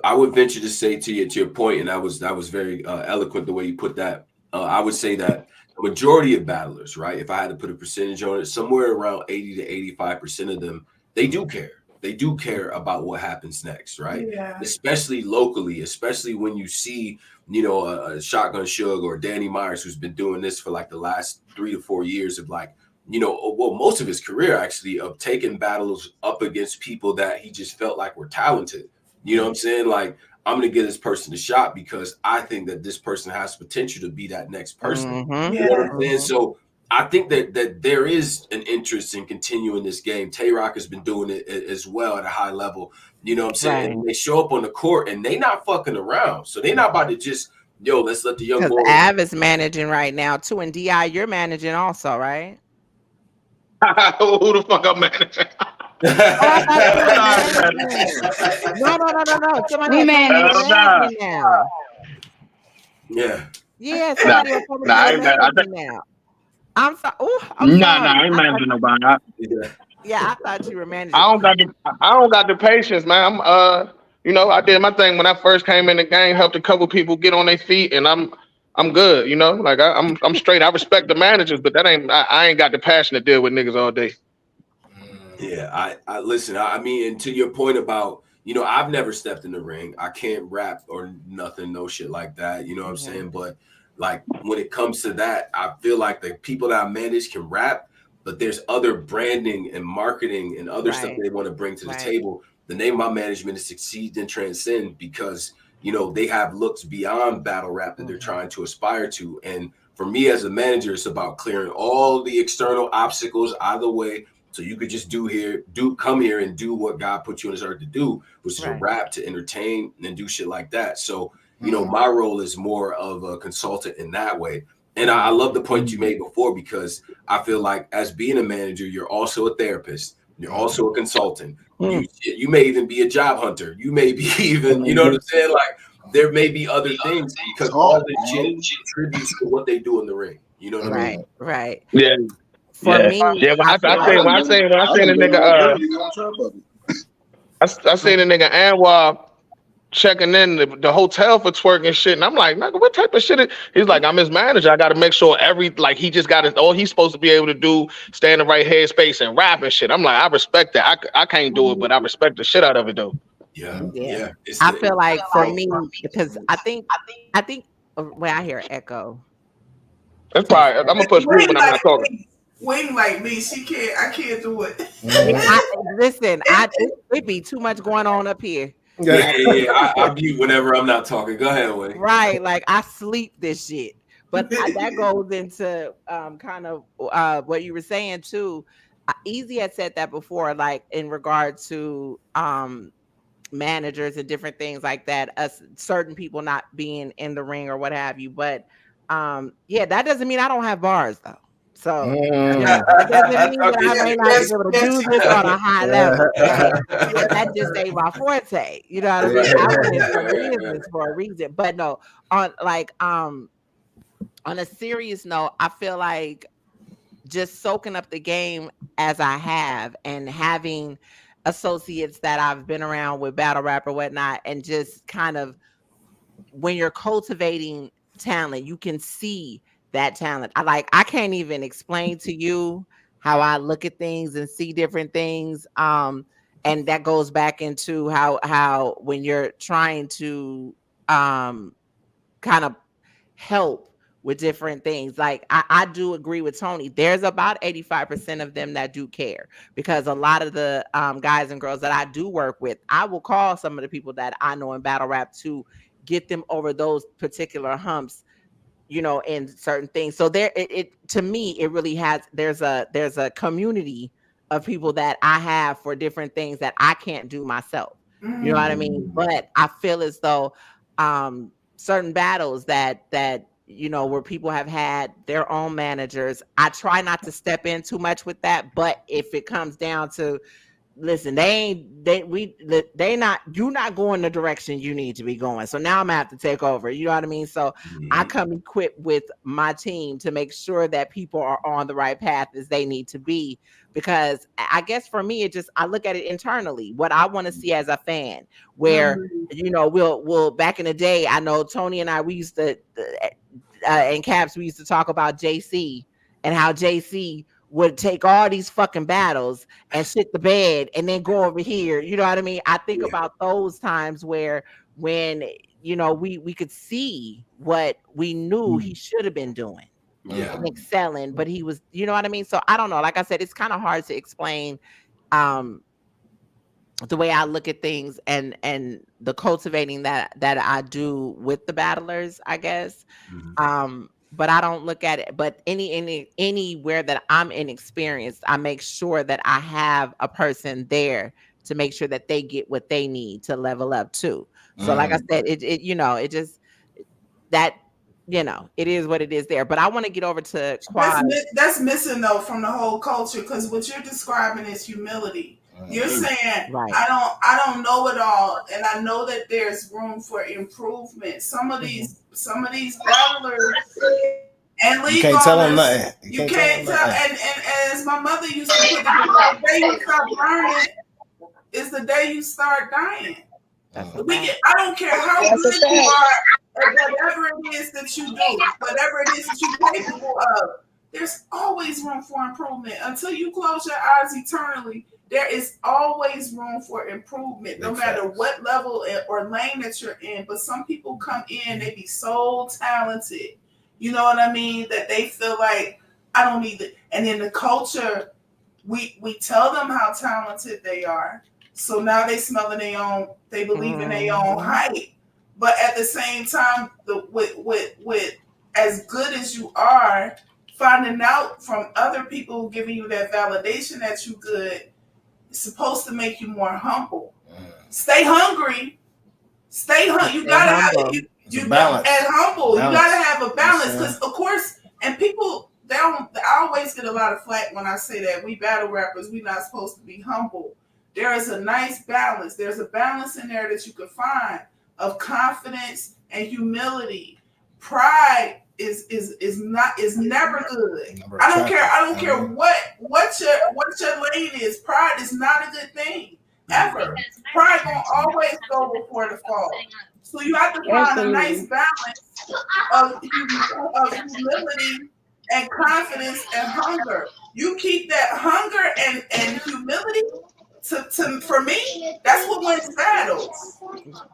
I would venture to say to your point, and that was very eloquent the way you put that. I would say that the majority of battlers, right, if I had to put a percentage on it, somewhere around 80 to 85% of them, they do care. They do care about what happens next, right? Yeah. Especially locally, especially when you see, you know, a Shotgun Suge or Danny Myers, who's been doing this for like the last 3 to 4 years of like, you know, well, most of his career actually, of taking battles up against people that he just felt like were talented. You know what I'm saying? Like, I'm going to give this person a shot because I think that this person has potential to be that next person. You know what I'm saying? So I think that there is an interest in continuing this game. Tay-Rock has been doing it as well at a high level. You know what I'm saying? And they show up on the court and they not fucking around. So they not about to just, yo, let's let the young boy. Av is managing right now too. And DI, you're managing also, right? Who the fuck I'm managing? No. Somebody managing now. Yeah, somebody now. I'm sorry. I ain't managing nobody. I thought you were managing. I don't got the patience, man. I'm you know, I did my thing when I first came in the game, helped a couple people get on their feet, and I'm good, you know. Like I'm straight. I respect the managers, but I ain't got the passion to deal with niggas all day. Yeah, I listen. I mean, and to your point about, you know, I've never stepped in the ring. I can't rap or nothing, no shit like that. You know what I'm saying? But like when it comes to that, I feel like the people that I manage can rap, but there's other branding and marketing and other stuff they want to bring to the table. The name of my management is Succeed and Transcend, because you know they have looks beyond battle rap that they're trying to aspire to. And for me as a manager, it's about clearing all the external obstacles out of the way, so you could just come here and do what God put you on this earth to do, which is to rap, to entertain, and do shit like that. So you know, my role is more of a consultant in that way. And I love the point you made before, because I feel like as being a manager, you're also a therapist. You're also a consultant. You may even be a job hunter. You may be even, you know what I'm saying? Like there may be other things, because all this shit contributes to what they do in the ring. You know what I mean? Right. Yeah. For me, When I seen the nigga, I seen the nigga Anwar checking in the hotel for twerking shit, and I'm like, nigga, what type of shit? He's like, I'm his manager. I got to make sure he just got all he's supposed to be able to do, stay in the right headspace and rap and shit. I'm like, I respect that. I can't do it, but I respect the shit out of it though. Yeah. I feel like for me, because I think when I hear echo, that's probably I'm gonna push mute when I'm not talking. Wing like me, I can't do it. Listen, it be too much going on up here. Yeah. I mute whenever I'm not talking. Go ahead, Wayne. Right, like I sleep this shit. But that goes into kind of what you were saying too. Easy had said that before, like in regard to managers and different things like that, us certain people not being in the ring or what have you. But that doesn't mean I don't have bars though. So it doesn't mean that I may not be able to do this on a high level. That just ain't my forte. You know what I mean? I went into business for a reason. But no, on a serious note, I feel like just soaking up the game as I have, and having associates that I've been around with battle rap or whatnot, and just kind of when you're cultivating talent, you can see that talent. I can't even explain to you how I look at things and see different things. And that goes back into how when you're trying to kind of help with different things. Like I do agree with Tony. There's about 85% of them that do care, because a lot of the guys and girls that I do work with, I will call some of the people that I know in battle rap to get them over those particular humps, you know, in certain things. So there, to me, it really has, there's a community of people that I have for different things that I can't do myself. You know what I mean? But I feel as though certain battles that you know, where people have had their own managers, I try not to step in too much with that. But if it comes down to, listen, you're not going the direction you need to be going. So now I'm gonna have to take over. You know what I mean? So I come equipped with my team to make sure that people are on the right path as they need to be. Because I guess for me, I look at it internally, what I want to see as a fan, where, you know, we'll back in the day, I know Tony and I, we used to, in Caps, we used to talk about JC and how JC would take all these fucking battles and shit the bed and then go over here. You know what I mean? I think about those times when, you know, we could see what we knew he should have been doing. And excelling, but he was, you know what I mean? So I don't know. Like I said, it's kind of hard to explain the way I look at things and the cultivating that I do with the battlers, I guess. But I don't look at it. But anywhere that I'm inexperienced, I make sure that I have a person there to make sure that they get what they need to level up too. So like I said, it you know, it just that, you know, it is what it is there. But I want to get over to Quad. That's missing though from the whole culture, because what you're describing is humility. You're saying, right. I don't know it all, and I know that there's room for improvement. Some of these battlers and league, you can't tell them nothing. You can't tell. And as my mother used to put it, the day you stop learning is the day you start dying. I don't care how good you are at whatever it is that you do, whatever it is that you're capable of. There's always room for improvement. Until you close your eyes eternally, there is always room for improvement, no matter what level or lane that you're in. But some people come in, they be so talented, You know what I mean? That they feel like I don't need it. And in the culture, we tell them how talented they are. So now they smell in their own, they believe in their own hype. But at the same time, with as good as you are, finding out from other people giving you that validation that you good, it's supposed to make you more humble. Stay hungry. Stay hungry. You gotta have you balance. And humble. Balance. You gotta have a balance because, of course, and people I always get a lot of flack when I say that we battle rappers, we not supposed to be humble. There is a nice balance. There's a balance in there that you can find of confidence and humility. Pride is never good. I don't care what your lane is. Pride is not a good thing ever. Pride gonna always go before the fall. So you have to find a nice balance of humility and confidence and hunger. You keep that hunger and humility. For me, that's what wins battles.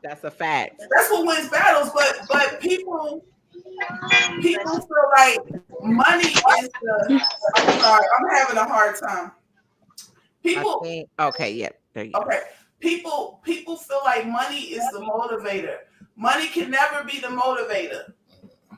That's a fact. That's what wins battles. But people feel like money is the. I'm sorry, I'm having a hard time. People. Okay. Yep. There you go. Okay. People feel like money is the motivator. Money can never be the motivator.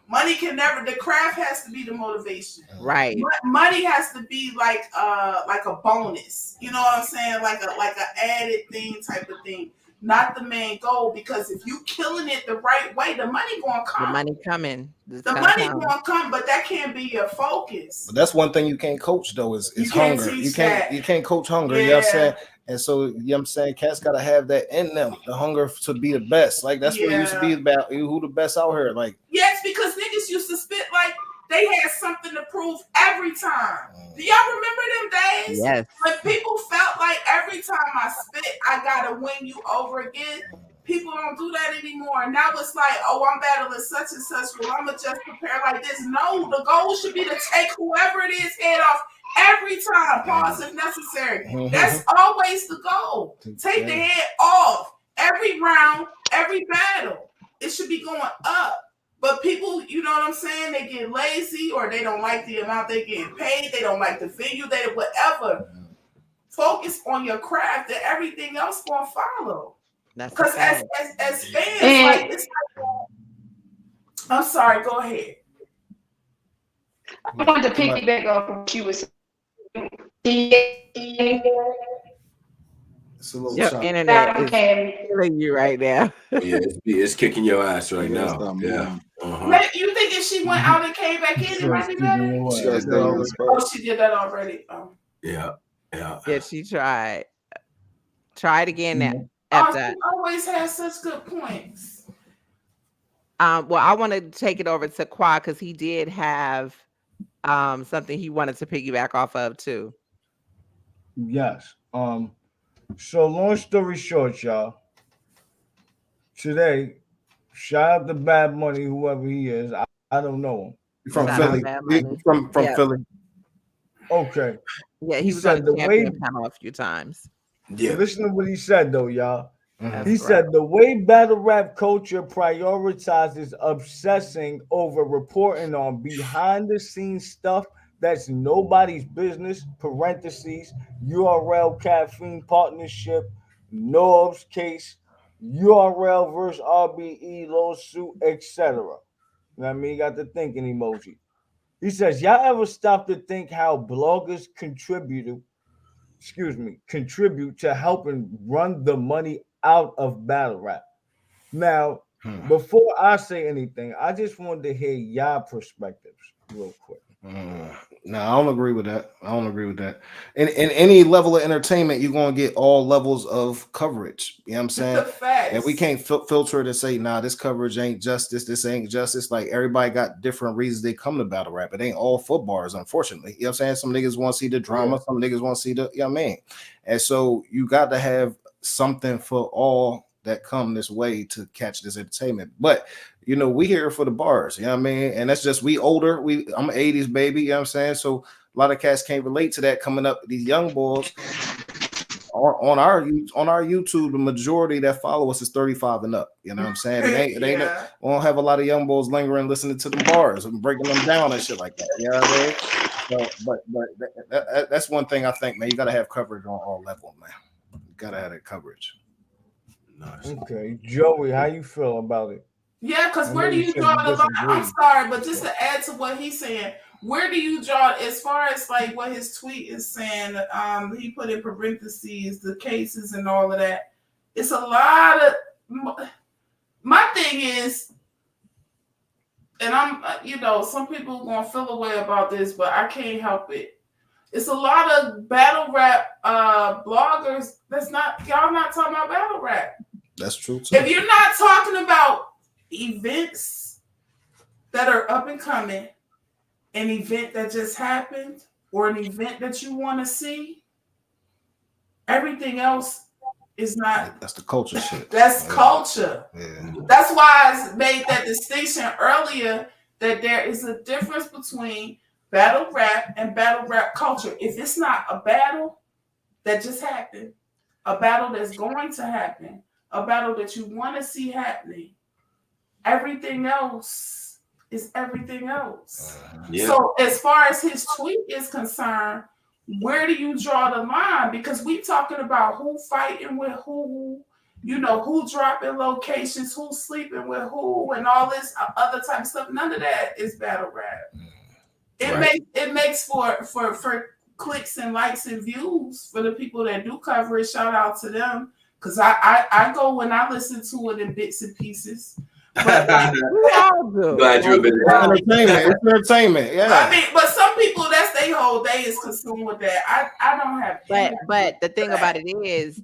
Money can never. The craft has to be the motivation. Right. Money has to be like a bonus. You know what I'm saying? Like a added thing type of thing. Not the main goal. Because if you killing it the right way, the money gonna come. The money coming. The money gonna come, but that can't be your focus. But that's one thing you can't coach though is hunger. You can't coach hunger. Yeah. You know what I'm saying? And so, you know what I'm saying, cats got to have that in them, the hunger to be the best. Like, that's what it used to be about, who the best out here. Like, yes, because niggas used to spit like they had something to prove every time. Do y'all remember them days? Yes. When people felt like every time I spit, I got to win you over again. People don't do that anymore. Now it's like, oh, I'm battling such and such. Well, I'm going to just prepare like this. No, the goal should be to take whoever it is head off every time, pause if necessary. That's always the goal. Take the head off every round, every battle. It should be going up. But people, you know what I'm saying? They get lazy or they don't like the amount they get paid. They don't like the venue. They whatever. Focus on your craft and everything else going to follow. Because as fans, like, it's like, I'm sorry, go ahead. I wanted to piggyback off what you was saying. Your internet is killing you right now. Yeah, it's kicking your ass right now. Yeah. You think if she went out and came back in, it might be better? Oh, she did that already. Oh. Yeah. Yeah, she tried. Try it again now. She always has such good points. Well, I want to take it over to Qua because he did have something he wanted to piggyback off of too. Yes. So long story short, y'all. Today, shout out to Bad Money, whoever he is. I don't know him. From Philly. From Philly. Okay. Yeah, he was on the champion panel a few times. Yeah. Listen to what he said though, y'all. He said the way battle rap culture prioritizes obsessing over reporting on behind the scenes stuff that's nobody's business, parentheses, URL caffeine partnership, Norb's case, URL versus RBE lawsuit, etc. You know what I mean? You got the thinking emoji. He says, y'all ever stop to think how bloggers contribute to helping run the money out of battle rap? Now, before I say anything, I just wanted to hear y'all perspectives real quick. No, I don't agree with that. In any level of entertainment, you're going to get all levels of coverage. You know what I'm saying? And we can't filter it and say, nah, this coverage ain't justice. This ain't justice. Like, everybody got different reasons they come to battle rap. It ain't all footballers, unfortunately. You know what I'm saying? Some niggas want to see the drama. Some niggas want to see the, you know what I mean? And so you got to have something for all that come this way to catch this entertainment. But you know, we here for the bars, you know what I mean? And that's just, we older, I'm an 80s baby, you know what I'm saying? So a lot of cats can't relate to that coming up. These young boys on our YouTube, the majority that follow us is 35 and up. You know what I'm saying? It ain't we don't have a lot of young boys lingering listening to the bars and breaking them down and shit like that. You know what I mean? So, but that's one thing I think, man. You gotta have coverage on all levels, man. You gotta have that coverage. Nice. Okay, Joey, how you feel about it? Yeah, because where do you draw the line? I'm sorry, but just to add to what he's saying, where do you draw as far as like what his tweet is saying? He put in parentheses the cases and all of that. It's a lot of. My thing is, and I'm, some people gonna feel a way about this, but I can't help it. It's a lot of battle rap bloggers. Y'all not talking about battle rap. That's true too. If you're not talking about events that are up and coming, an event that just happened, or an event that you want to see, everything else is not. That's the culture shit. That's culture. Yeah. That's why I made that distinction earlier that there is a difference between battle rap and battle rap culture. If it's not a battle that just happened, a battle that's going to happen, a battle that you want to see happening, everything else is everything else. Yeah. So as far as his tweet is concerned, where do you draw the line? Because we talking about who fighting with who, who dropping locations, who sleeping with who, and all this other type of stuff. None of that is battle rap. It makes for clicks and likes and views for the people that do cover it. Shout out to them. Because I go when I listen to it in bits and pieces. But we all do. Glad you admitted that. It's entertainment. Yeah. I mean, but some people, that's their whole day is consumed with that. I don't have. But the thing about it is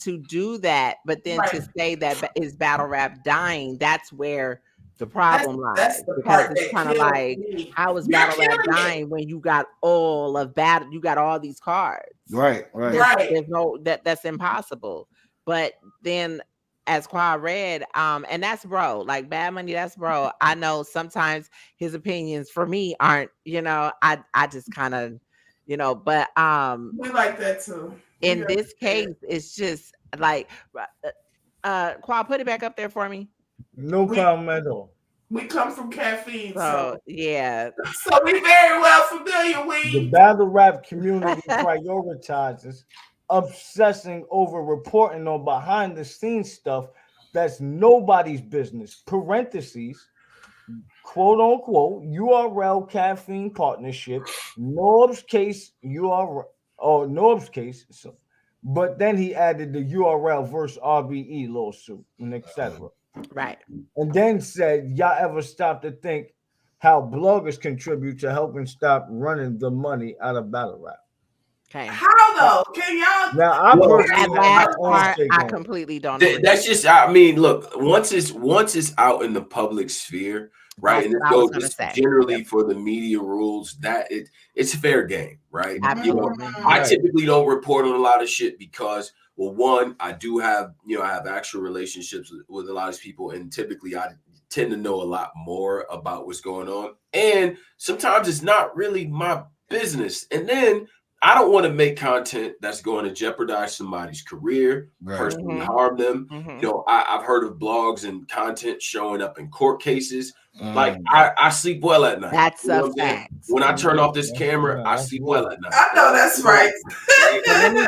to do that, but then to say that is battle rap dying. That's where the problem lies. Because it's kind of like, how is battle rap dying when you got all of battle? You got all these cards. Right. There's no that's impossible. But then, as Quad read, and that's bro, like Bad Money, that's bro. I know sometimes his opinions for me aren't, I just kind of, but we like that too. In this case, it's just like Quad, put it back up there for me. No problem at all. We come from caffeine, so yeah. So we very well familiar with the battle rap community prioritizes obsessing over reporting on behind the scenes stuff that's nobody's business. Parentheses, quote unquote, URL caffeine partnership, Norb's case URL or Norb's case. So, but then he added the URL versus RBE lawsuit and etc. Right. And then said, y'all ever stop to think how bloggers contribute to helping stop running the money out of battle rap? Okay. How though? Can y'all? Now I completely don't know. That's just. I mean, look. Once it's out in the public sphere, right? And it goes just generally for the media rules that it's fair game, right? I typically don't report on a lot of shit because, well, one, I do have I have actual relationships with a lot of people, and typically I tend to know a lot more about what's going on, and sometimes it's not really my business, and then I don't want to make content that's going to jeopardize somebody's career, personally harm them. I've heard of blogs and content showing up in court cases. Like I sleep well at night. That's a fact. When I turn off this camera, I sleep well at night. I know that's right. Let me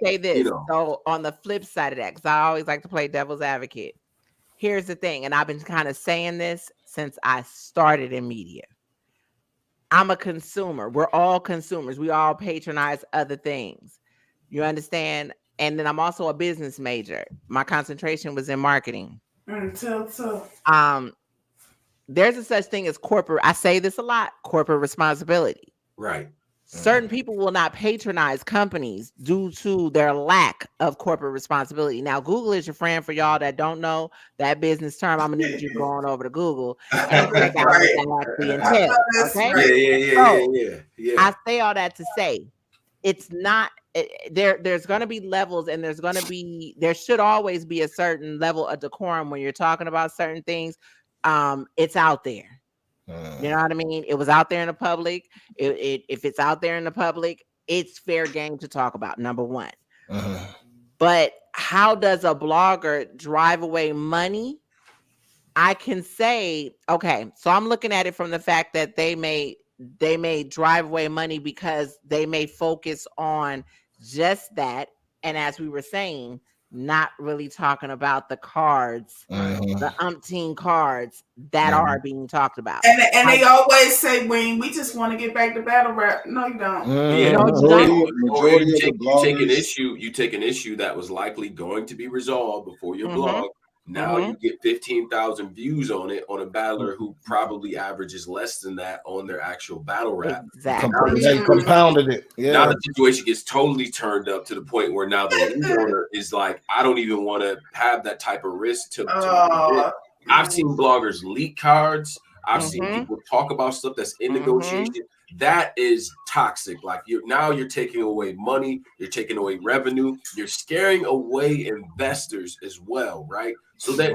say this. So on the flip side of that, because I always like to play devil's advocate. Here's the thing, and I've been kind of saying this since I started in media. I'm a consumer. We're all consumers. We all patronize other things. You understand? And then I'm also a business major. My concentration was in marketing. There's a such thing as corporate. I say this a lot, corporate responsibility. Right. Certain people will not patronize companies due to their lack of corporate responsibility. Now, Google is your friend for y'all that don't know that business term. I'm gonna need you going over to Google and check out what that actually entails. Okay. Yeah. I say all that to say it's not there's gonna be levels, and there should always be a certain level of decorum when you're talking about certain things. It's out there. You know what I mean? It was out there in the public. If it's out there in the public, it's fair game to talk about. Number one. But how does a blogger drive away money? I can say, okay, so I'm looking at it from the fact that they may drive away money because they may focus on just that. And as we were saying, not really talking about the cards, the umpteen cards that are being talked about. And they always say, Wayne, we just want to get back to battle rap. No, you don't. Yeah, majority of the you take an issue that was likely going to be resolved before your blog. Now you get 15,000 views on it on a battler who probably averages less than that on their actual battle rap. Exactly. They compounded it. Yeah. Now the situation gets totally turned up to the point where now the league owner is like, I don't even want to have that type of risk to I've seen bloggers leak cards. I've seen people talk about stuff that's in negotiation. That is toxic. Like you're taking away money, you're taking away revenue, you're scaring away investors as well, right? So that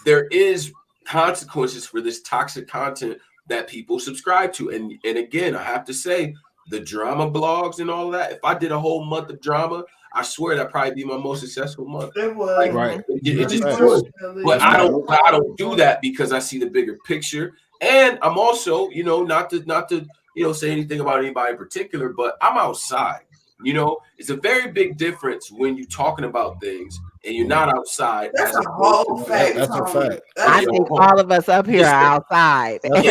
there is consequences for this toxic content that people subscribe to. And again, I have to say, the drama blogs and all that, if I did a whole month of drama, I swear that'd probably be my most successful month. It was. It just would. But I don't do that because I see the bigger picture. And I'm also, not to say anything about anybody in particular, but I'm outside. It's a very big difference when you're talking about things and you're not outside. That's a whole fact. That's a fact. I think all of us up here are outside. Not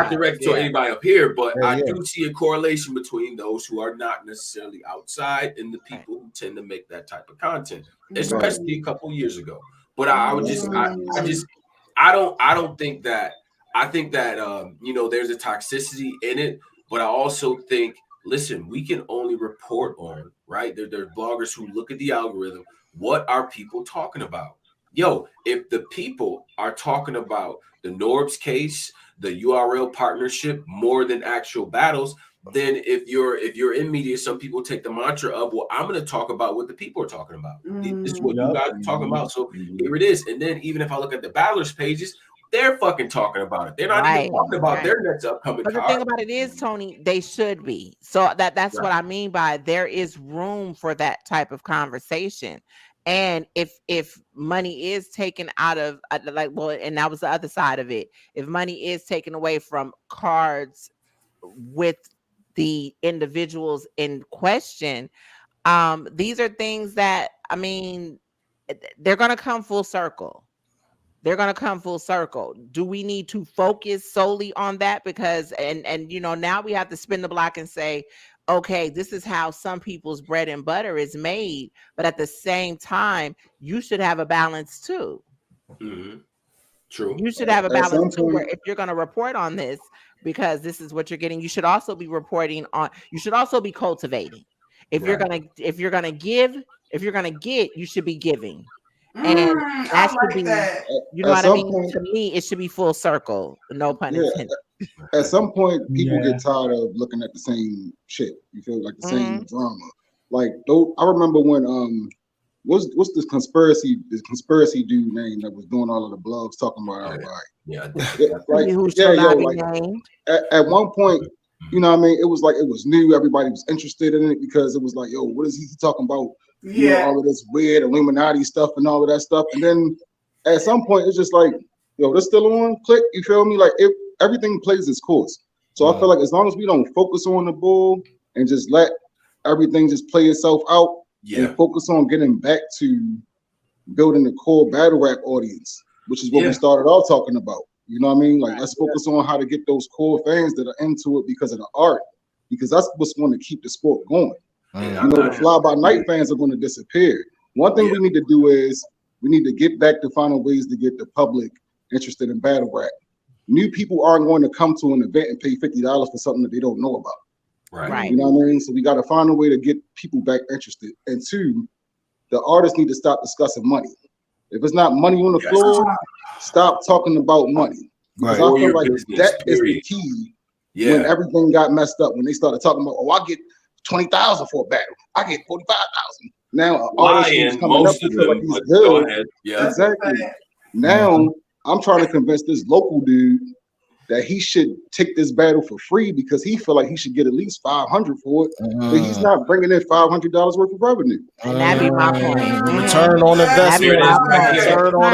direct to anybody up here, but I do see a correlation between those who are not necessarily outside and the people who tend to make that type of content, especially a couple years ago. But I don't think that. I think that there's a toxicity in it, but I also think, listen, we can only report on, right? There's bloggers who look at the algorithm. What are people talking about? If the people are talking about the Norbs case, the URL partnership more than actual battles, then if you're in media, some people take the mantra of, well, I'm going to talk about what the people are talking about. This is what you guys are talking about. So here it is. And then even if I look at the battlers pages, they're fucking talking about it. They're not even talking about their next upcoming card. But the thing about it is, Tony, they should be. So that's what I mean by there is room for that type of conversation. And if money is taken out of and that was the other side of it. If money is taken away from cards with the individuals in question, these are things that, they're going to come full circle. They're going to come full circle. Do we need to focus solely on that? Because, now we have to spin the block and say, okay, this is how some people's bread and butter is made. But at the same time, you should have a balance too. True. You should have a balance too, where if you're going to report on this, because this is what you're getting, you should also be reporting on, you should also be cultivating. If you're going to get, you should be giving. And that should be, you know what I mean? To me, it should be full circle. No pun intended. At some point, people get tired of looking at the same shit. You feel like the same drama. Like, I remember when what's this conspiracy dude name that was doing all of the blogs talking about at one point, it was like it was new. Everybody was interested in it because it was like, yo, what is he talking about? All of this weird Illuminati stuff and all of that stuff. And then at some point, it's just like, yo, this still on? Click. You feel me? Like everything plays its course. So I feel like as long as we don't focus on the bull and just let everything just play itself out and focus on getting back to building the core battle rap audience, which is what we started off talking about. You know what I mean? Like, let's focus on how to get those core fans that are into it because of the art, because that's what's going to keep the sport going. The fly-by-night fans are going to disappear. One thing we need to do is we need to get back to finding ways to get the public interested in battle rap. New people aren't going to come to an event and pay $50 for something that they don't know about. Right. You know what I mean? So we got to find a way to get people back interested. And two, the artists need to stop discussing money. If it's not money on the floor, stop talking about money. Because I feel like that is the key when everything got messed up. When they started talking about, I get 20,000 for a battle. I get 45,000. Now an artist is coming up to feel like he's good. Exactly. Now I'm trying to convince this local dude that he should take this battle for free because he feel like he should get at least 500 for it, but he's not bringing in $500 worth of revenue. And that'd be my point. Return on That'd investment. be my point. Return on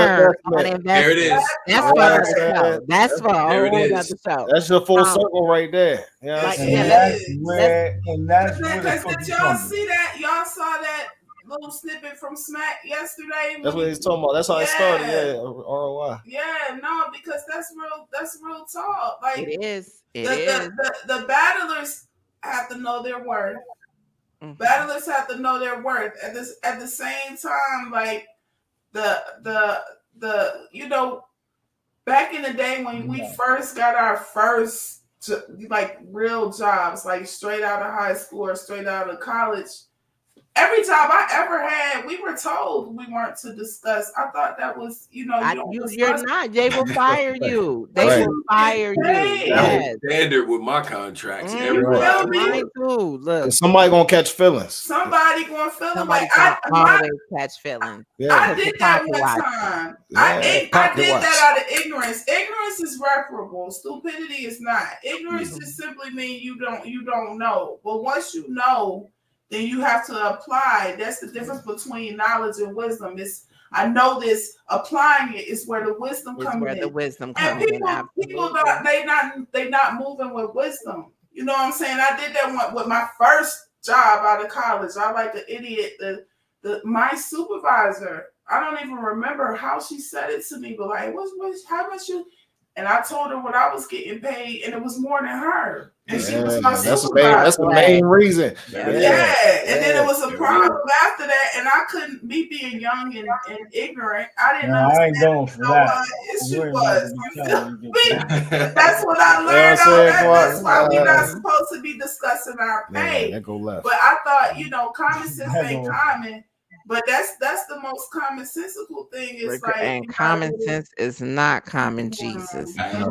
investment. There it is. That's for another show. That's for a There it whole is. other show. That's your full circle right there. Yeah, Like, And yeah, that's where Because the did cookie y'all crumbles. see that? Y'all saw that little snippet from Smack yesterday? that's what he's talking about. That's how it started. Yeah, ROI. Yeah, no, because that's real talk. Like it is. The battlers have to know their worth. Battlers have to know their worth. At the same time, like the you know, back in the day when we first got our first like real jobs, like straight out of high school or straight out of college, every job I ever had, we were told we weren't to discuss. I thought that was, you know, you're not. They will fire you. They will fire you. That was standard with my contracts. Mine too. Look, somebody gonna catch feelings. Somebody gonna feel it. Somebody Like always catch feelings. I did that one time. I did that out of ignorance. Ignorance is reparable. Stupidity is not. Ignorance just simply means you don't know. But once you know, then you have to apply. That's the difference between knowledge and wisdom. I know this. Applying it is where the wisdom comes in. Where the wisdom and comes in. People they not moving with wisdom. You know what I'm saying? I did that one with my first job out of college. I like an idiot. My supervisor, I don't even remember how she said it to me, but like, how much you? And I told her what I was getting paid, and it was more than her. And she was my supervisor. That's the main reason. Yeah. And then it was a problem after that, and I couldn't, me being young and ignorant, I didn't understand. I ain't going for that. Issue was. You feel me? That's what I learned. That's why we're not supposed to be discussing our pay. That go left. But I thought, you know, common sense ain't common. But that's the most commonsensical thing. Is like, and common sense is not common, Jesus. That's a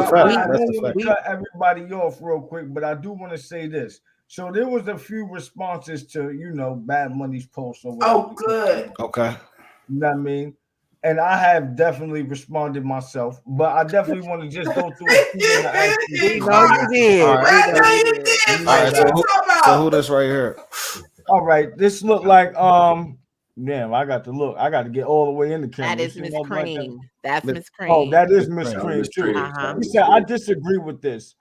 fact. We cut everybody off real quick, but I do want to say this. So there was a few responses to, you know, Bad Money's post. Oh, good. Okay. You know what I mean? And I have definitely responded myself, but I definitely want to just go through it. All right, so who this right here? All right, this look like damn, I got to look. I got to get all the way in the camera. That is Miss Cream. That's Miss Cream. Oh, that is Miss Cream too. He said, I disagree with this.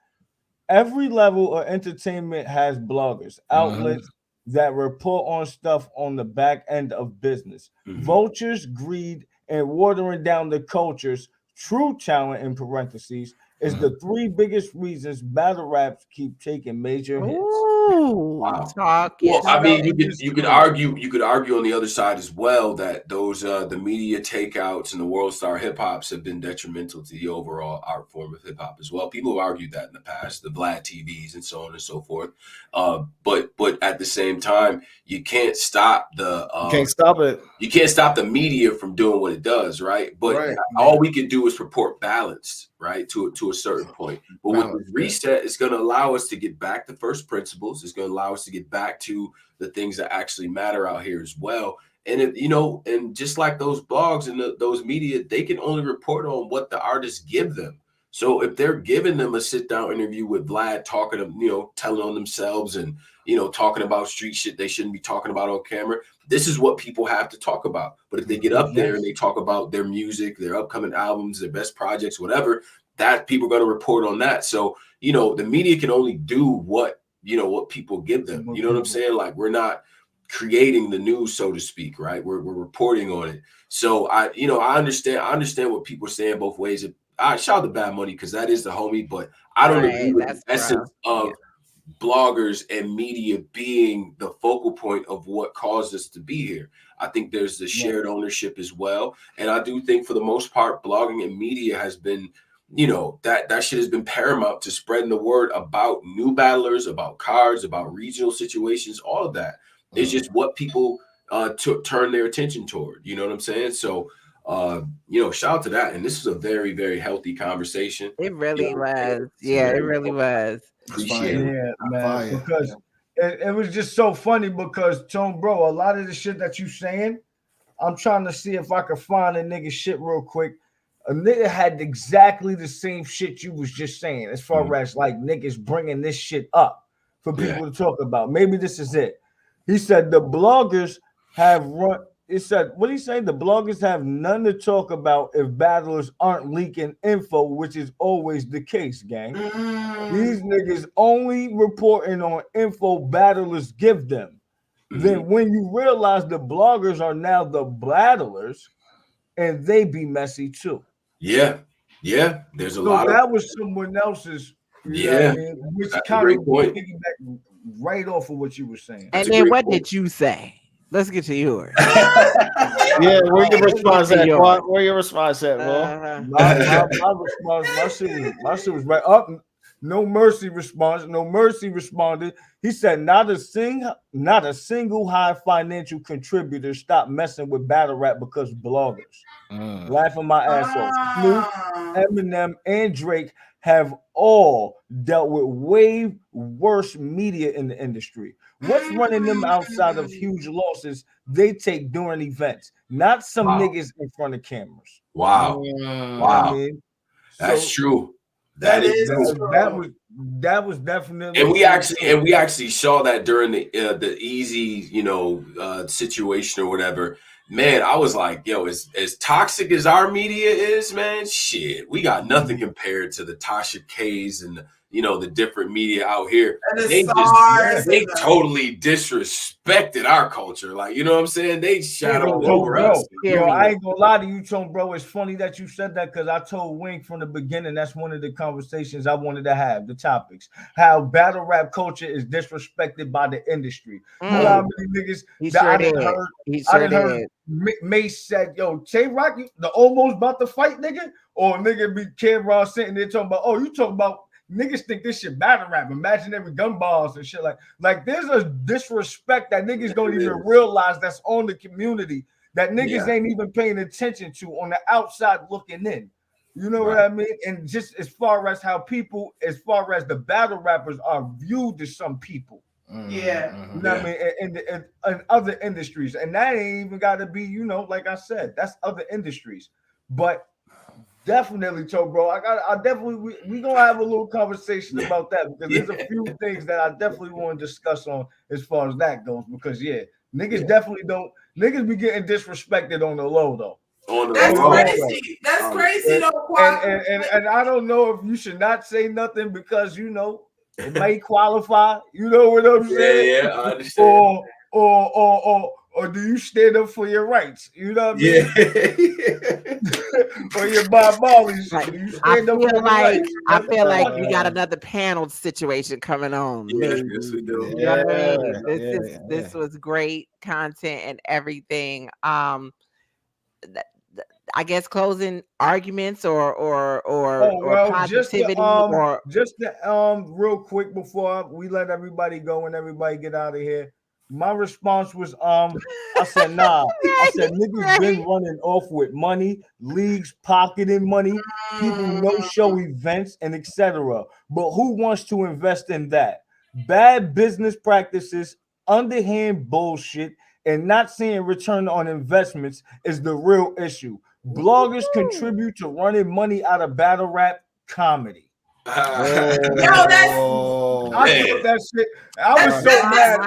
Every level of entertainment has bloggers, outlets that report on stuff on the back end of business. Vultures, greed, and watering down the culture's true talent, in parentheses, is the three biggest reasons battle raps keep taking major hits. Wow. Well, I mean, you could argue on the other side as well that those the media takeouts and the world star hip hops have been detrimental to the overall art form of hip hop as well. People have argued that in the past, the Vlad TVs and so on and so forth. But at the same time, you can't stop the you can't stop it. You can't stop the media from doing what it does, right? But all we can do is report balanced, right, to a certain point. But with the reset, it's going to allow us to get back to first principles. It's going to allow us to get back to the things that actually matter out here as well. And if, you know, and just like those blogs and those media, they can only report on what the artists give them. So if they're giving them a sit down interview with Vlad, talking to, you know, telling on themselves and, you know, talking about street shit they shouldn't be talking about on camera, this is what people have to talk about. But if they get up there and they talk about their music, their upcoming albums, their best projects, whatever, that people are going to report on that. So, you know, the media can only do what, you know, what people give them. You know what I'm saying? Like, we're not creating the news, so to speak, right? We're reporting on it. So I understand what people are saying both ways. I shout the Bad Money because that is the homie, but I don't agree with the essence of bloggers and media being the focal point of what caused us to be here. I think there's the shared ownership as well. And I do think for the most part, blogging and media has been, you know, that shit has been paramount to spreading the word about new battlers, about cards, about regional situations, all of that. It's just what people turn their attention toward. You know what I'm saying? So, you know, shout out to that. And this is a very, very healthy conversation. It really was. Yeah, it really was. Appreciate it. Yeah, man. Because it was just so funny because, Tone, bro, a lot of the shit that you saying, I'm trying to see if I can find a nigga shit real quick. a nigga had exactly the same shit you was just saying, as far as like niggas bringing this shit up for people to talk about. Maybe this is it. He said the bloggers have run. It said, what he saying? The bloggers have none to talk about if battlers aren't leaking info, which is always the case, gang. These niggas only reporting on info battlers give them. Then when you realize the bloggers are now the battlers, and they be messy too. Yeah. There's a lot that of was someone else's. You know what I mean? Which kind of piggyback right off of what you were saying. And then what did you say? Let's get to yours. Yeah, where your response at? Where your response at, bro? My shit was right up. No mercy response. No mercy responded. He said, not a single high financial contributor stopped messing with battle rap because bloggers. Laughing my ass off. Snoop, Eminem, and Drake have all dealt with way worse media in the industry. What's running them outside of huge losses they take during events, not some niggas in front of cameras. Wow. You know what I mean? That's true. That was definitely, and we actually saw that during the easy, situation or whatever. Man, I was like, yo, as toxic as our media is, man, shit, we got nothing compared to the Tasha K's and the different media out here. They totally disrespected our culture. Like, you know what I'm saying? They shot all over us. I ain't gonna lie to you, Tone, bro. It's funny that you said that because I told Wink from the beginning that's one of the conversations I wanted to have, the topics. How battle rap culture is disrespected by the industry. You know how many niggas I didn't heard Mace said, yo, Tay-Rock, the almost about to fight nigga? Or nigga be Cameron sitting there talking about, oh, you talking about niggas think this shit battle rap, imaginary gun balls and shit like there's a disrespect that niggas don't even realize that's on the community that niggas ain't even paying attention to on the outside looking in. You know what I mean? And just as far as how people, as far as the battle rappers are viewed to some people. You know what I mean? In other industries. And that ain't even got to be, like I said, that's other industries. But definitely, Toe, bro. We gonna have a little conversation about that because there's a few things that I definitely want to discuss on as far as that goes. Because niggas definitely don't. Niggas be getting disrespected on the low though. That's crazy. That's crazy though. And I don't know if you should not say nothing because it may qualify. You know what I'm saying? Yeah, I understand. Or do you stand up for your rights? You know what I mean? Or your Bob Marley's. I feel like we got another panel situation coming on. Yes, we do. This was great content and everything. I guess closing arguments or positivity just real quick before we let everybody go and everybody get out of here. My response was, I said, nah. I said, niggas been running off with money, leagues pocketing money, people no-show events, and etc. But who wants to invest in that? Bad business practices, underhand bullshit, and not seeing return on investments is the real issue. Bloggers contribute to running money out of battle rap comedy. That's I thought that shit. I was so mad.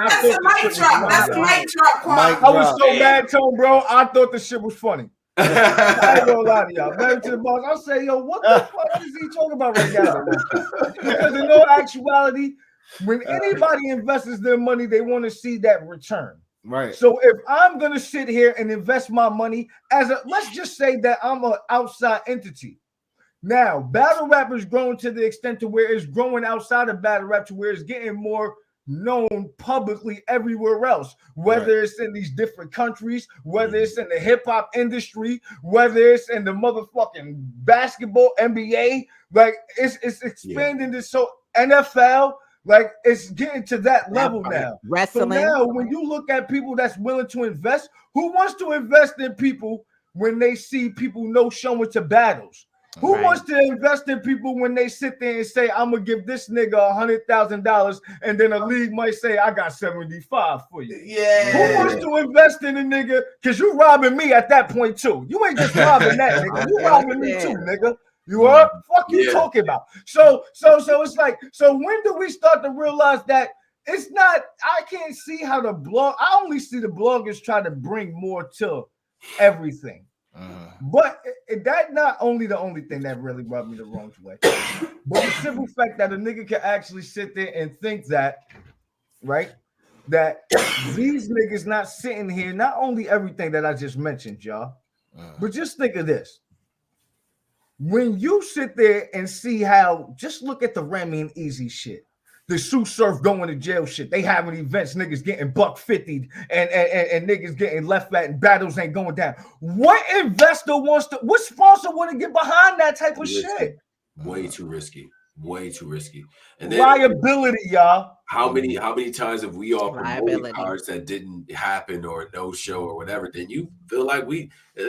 I was so mad, Tone, bro. I thought the shit was funny. I ain't gonna lie to y'all. Back to the boss. I say, yo, what the fuck is he talking about right now? Because in no actuality, when anybody invests their money, they want to see that return. Right. So if I'm gonna sit here and invest my money let's just say that I'm an outside entity. Now, battle rap is growing to the extent to where it's growing outside of battle rap to where it's getting more known publicly everywhere else, whether it's in these different countries, whether it's in the hip-hop industry, whether it's in the motherfucking basketball, NBA, like it's expanding this. So NFL, like it's getting to that level now. Wrestling. So now when you look at people that's willing to invest, who wants to invest in people when they see people no showing to battles? Who wants to invest in people when they sit there and say, I'm gonna give this nigga $100,000, and then a league might say, I got 75 for you. Yeah. Who wants to invest in a nigga? Because you robbing me at that point too. You ain't just robbing that nigga. You robbing me too, nigga. You are? Fuck you talking about. So it's like, so when do we start to realize that it's not, I can't see how the blog, I only see the bloggers try to bring more to everything. But that not only the only thing that really rubbed me the wrong way, but the simple fact that a nigga can actually sit there and think that, right, that these niggas not sitting here, not only everything that I just mentioned, y'all, but just think of this. When you sit there and see how, just look at the Remy and Easy shit, the Sue Surf going to jail shit, they having events, niggas getting $150 and niggas getting left at and battles ain't going down. What investor wants to, what sponsor want to get behind that type of shit? Way too risky. Way too risky. And then liability, y'all. How many times have we all promoted cards that didn't happen or no show or whatever? Then you feel like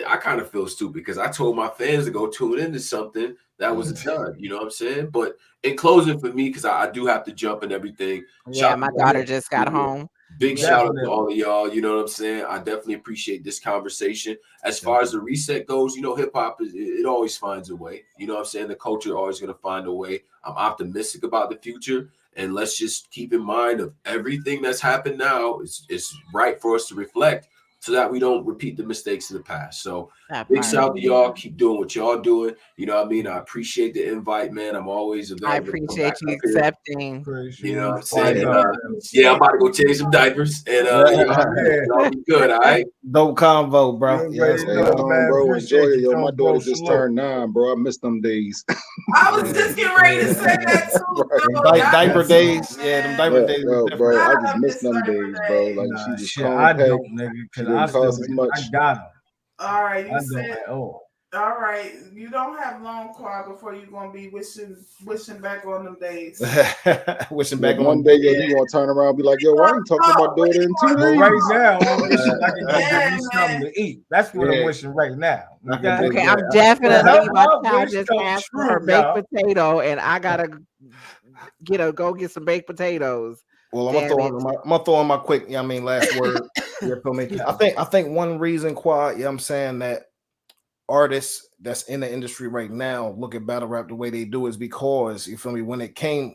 I kind of feel stupid because I told my fans to go tune into something that was done. You know what I'm saying? But in closing for me, because I do have to jump and everything. Yeah, my daughter just got home. Big shout out to all of y'all. You know what I'm saying? I definitely appreciate this conversation. As far as the reset goes, you know, hip hop it always finds a way. You know what I'm saying? The culture always going to find a way. I'm optimistic about the future. And let's just keep in mind of everything that's happened now. It's right for us to reflect so that we don't repeat the mistakes of the past. So big shout out to y'all. Keep doing what y'all doing. You know what I mean? I appreciate the invite, man. I'm always available. I appreciate you accepting. You know what I'm saying? I'm about to go change some diapers. And y'all be good, all right? Dope convo, bro. Yes, bro. Enjoy it, yo. My daughter just turned 9, bro. I missed them days. I was just getting ready to say that too. Diaper days. Yeah, them diaper days. Yo, bro, I just missed them days, bro. Like, she was compact. I got him. All right, you said. All right, you don't have long quiet before you're gonna be wishing back on them days. Wishing back on one day, you gonna turn around and be like, yo, why are you talking about daughter in 2 days? Right now, I'm wishing I can go get me something to eat. That's what I'm wishing right now. Okay, I'm definitely my child just asked for her baked potato, and I gotta go get some baked potatoes. Well, I'm gonna throw in my quick, last word. You feel me? I think one reason, Quad, I'm saying that artists that's in the industry right now look at battle rap the way they do is because, you feel me, when they came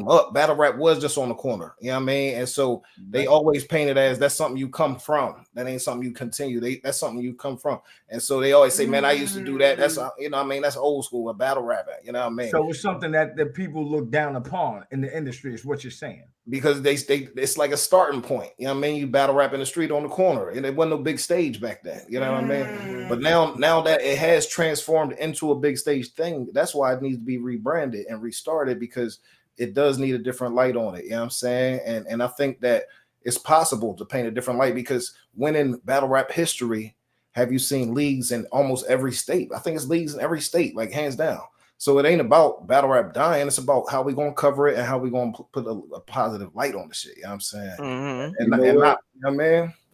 up, battle rap was just on the corner, you know what I mean? And so they always paint it as that's something you come from. That ain't something you continue. That's something you come from. And so they always say, man, I used to do that. That's that's old school, a battle rap, you know what I mean? So it's something that people look down upon in the industry is what you're saying. Because it's like a starting point, you know what I mean? You battle rap in the street on the corner, and it wasn't no big stage back then, you know what I mean? But now that it has transformed into a big stage thing, that's why it needs to be rebranded and restarted, because it does need a different light on it, you know what I'm saying? And I think that it's possible to paint a different light, because when in battle rap history, have you seen leagues in almost every state? I think it's leagues in every state, like hands down. So it ain't about battle rap dying. It's about how we gonna cover it and how we gonna put a positive light on the shit. You know what I'm saying?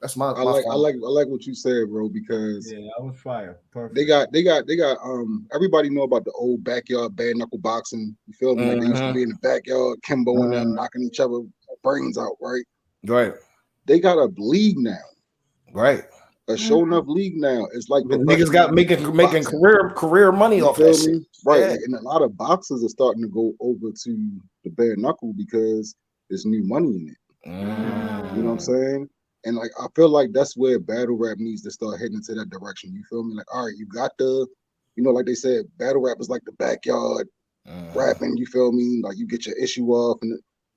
That's my. I like what you said, bro. Because I was fire. Perfect. They got. Everybody know about the old backyard bare knuckle boxing. You feel me? Like they used to be in the backyard, Kimbo and them knocking each other brains out. Right. Right. They got a league now. Right. A show enough league now. It's like the niggas got making career money off that shit. Right. Like, and a lot of boxers are starting to go over to the bare knuckle because there's new money in it. You know what I'm saying? And like I feel like that's where battle rap needs to start heading into that direction. You feel me? Like, all right, you got like they said, battle rap is like the backyard rapping, you feel me? Like you get your issue off,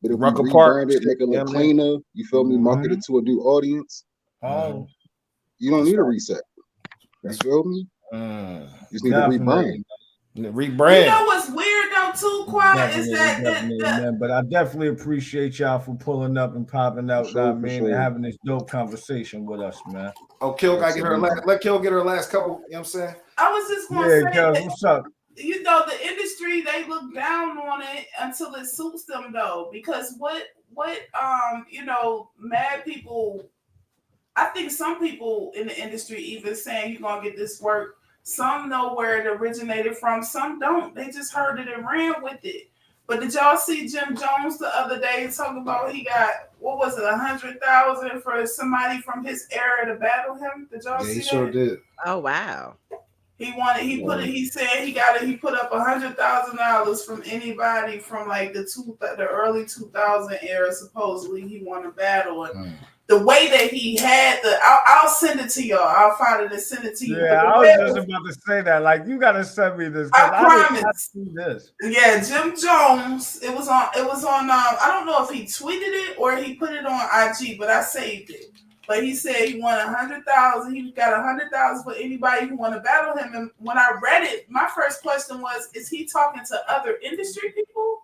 but if we rebrand it, make it look cleaner, you feel me, market it to a new audience. You don't need a reset. You feel me? You just need to rebrand. You know what's weird though, too, Quad, is that but I definitely appreciate y'all for pulling up and popping out, and having this dope conversation with us, man. Oh, Kill got get her let Kill get her last couple. You know what I'm saying? I was just gonna say, what's up? You know, the industry, they look down on it until it suits them though, because what mad people. I think some people in the industry even saying you're gonna get this work Some know where it originated from. Some don't. They just heard it and ran with it. But did y'all see Jim Jones the other day talking about he got, what was it, 100,000 for somebody from his era to battle him? Did y'all see that? He sure did. Oh wow. He said he put up $100,000 from anybody from like the early 2000 era. Supposedly he won a battle. And the way that he had I'll send it to y'all. I'll find it and send it to you. Yeah, I was just about to say that. Like, you gotta send me this. I promise. See this. Yeah, Jim Jones. It was on. I don't know if he tweeted it or he put it on IG, but I saved it. But he said he won 100,000. He got 100,000 for anybody who want to battle him. And when I read it, my first question was: is he talking to other industry people?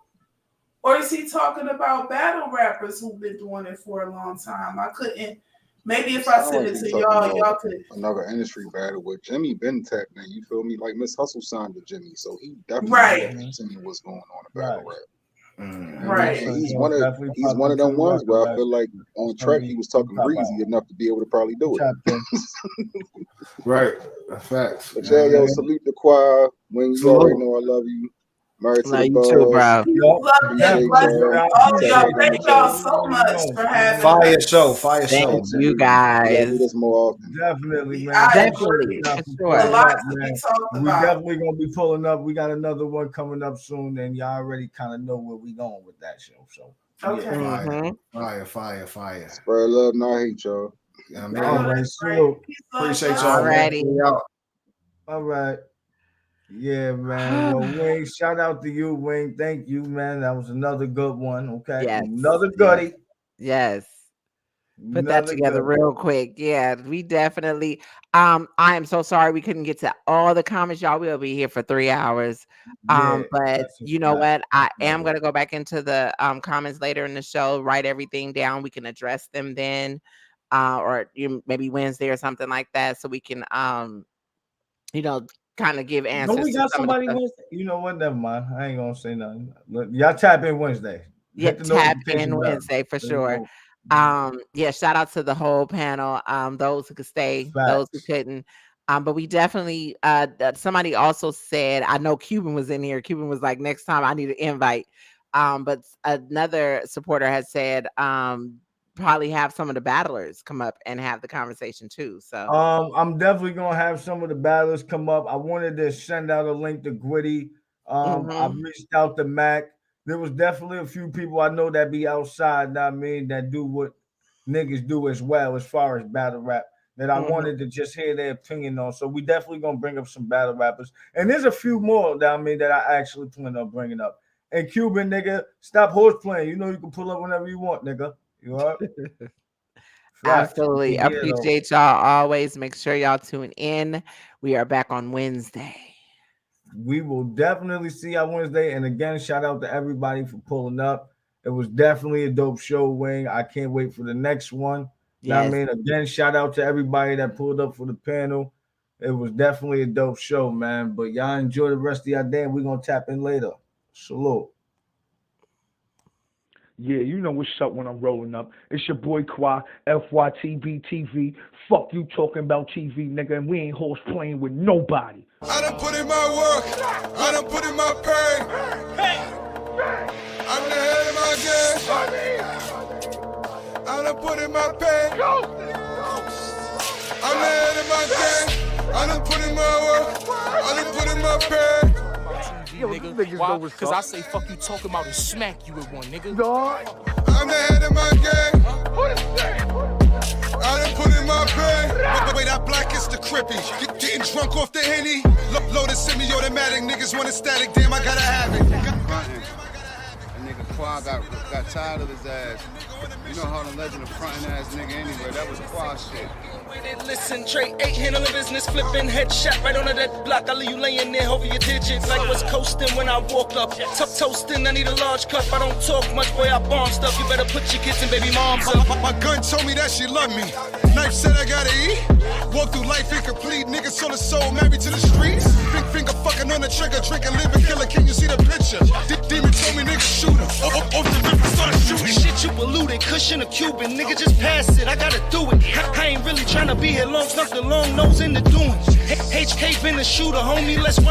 Or is he talking about battle rappers who've been doing it for a long time? I couldn't. Maybe if I send it to y'all could. Another industry battle with Jimmy been tapped in. You feel me? Like Miss Hustle signed to Jimmy, so he definitely seen what's going on in battle rap. Right. He's one of them ones where I feel like on track he was talking breezy enough to be able to probably do it. Right. Facts. But yeah, yo, salute the choir. Wing, you already know I love you. Married to the you too, bro. Thank y'all so much for having Fire show. Fire show. Thank you guys. This more often. Definitely, man. Definitely. Sure. A lot to be talked We about. definitely gonna be pulling up. We got another one coming up soon, and y'all already kind of know where we going with that show. So Okay. Yeah. Fire. Spread love, not hate, y'all. Yeah, all right, so appreciate y'all. Already. all right. Yeah, man. Well, Wayne, shout out to you, Wayne. Thank you, man. That was another good one. Okay. Yes. Another goodie. Yes. Put that together real quick. Yeah, we definitely. I am so sorry we couldn't get to all the comments, y'all. We'll be here for 3 hours. But you know what? I am gonna go back into the comments later in the show, write everything down. We can address them then, or maybe Wednesday or something like that, so we can kind of give answers. No, we got somebody Wednesday. You know what? Never mind. I ain't gonna say nothing. Look, y'all tap in Wednesday. Yeah, tap in Wednesday for sure. Yeah, shout out to the whole panel. Those who could stay, those who couldn't. But we definitely somebody also said, I know Cuban was in here. Cuban was like, next time I need an invite. But another supporter has said probably have some of the battlers come up and have the conversation too. So I'm definitely gonna have some of the battlers come up. I wanted to send out a link to Gritty. I've reached out to Mac. There was definitely a few people I know that be outside, that do what niggas do as well as far as battle rap, that I wanted to just hear their opinion on. So we definitely gonna bring up some battle rappers. And there's a few more that I actually plan on bringing up. And Cuban, nigga, stop horse playing. You know you can pull up whenever you want, nigga. You are. Absolutely. Appreciate y'all always. Make sure y'all tune in. We are back on Wednesday. We will definitely see y'all Wednesday. And again, shout out to everybody for pulling up. It was definitely a dope show, Wing. I can't wait for the next one. Yes. Again, shout out to everybody that pulled up for the panel. It was definitely a dope show, man. But y'all enjoy the rest of your day. We're going to tap in later. Salute. Yeah, you know what's up when I'm rolling up. It's your boy Qua, FYTB TV. Fuck you talking about TV, nigga, and we ain't horse playing with nobody. I done put in my work. I done put in my pay. I'm the head of my game. I done put in my pay. I'm the head of my game. I done put in my work. I done put in my pay. Nigga. Why? Cause I say fuck you talking about and smack you with one, nigga. I'm the head of my game. I done put in my pay. The way that black is the crippy. Getting drunk off the Henny. Loaded semi-automatic. Niggas want it static. Damn, I gotta have it. That nigga Qua got tired of his ass. You know how the legend of frontin' ass nigga anyway. That was Qua shit. Listen, Trey 8 handling business, flipping headshot right under that block. I leave you laying there over your digits like what's coasting when I walk up. Tough toasting, I need a large cup. I don't talk much, boy, I bomb stuff. You better put your kids and baby moms up. My gun told me that she loved me. Knife said I gotta eat. Walk through life incomplete. Niggas sold his soul, married to the streets. Big finger fucking on the trigger, drinking, living killer. Can you see the picture? Demon told me niggas shoot him. Off the river, started shooting. Shit, you polluted. it. Cushion a Cuban, nigga, just pass it. I gotta do it. I ain't really tryna be here long, stuck the long nose in the doing. HK been a shooter, homie, let's run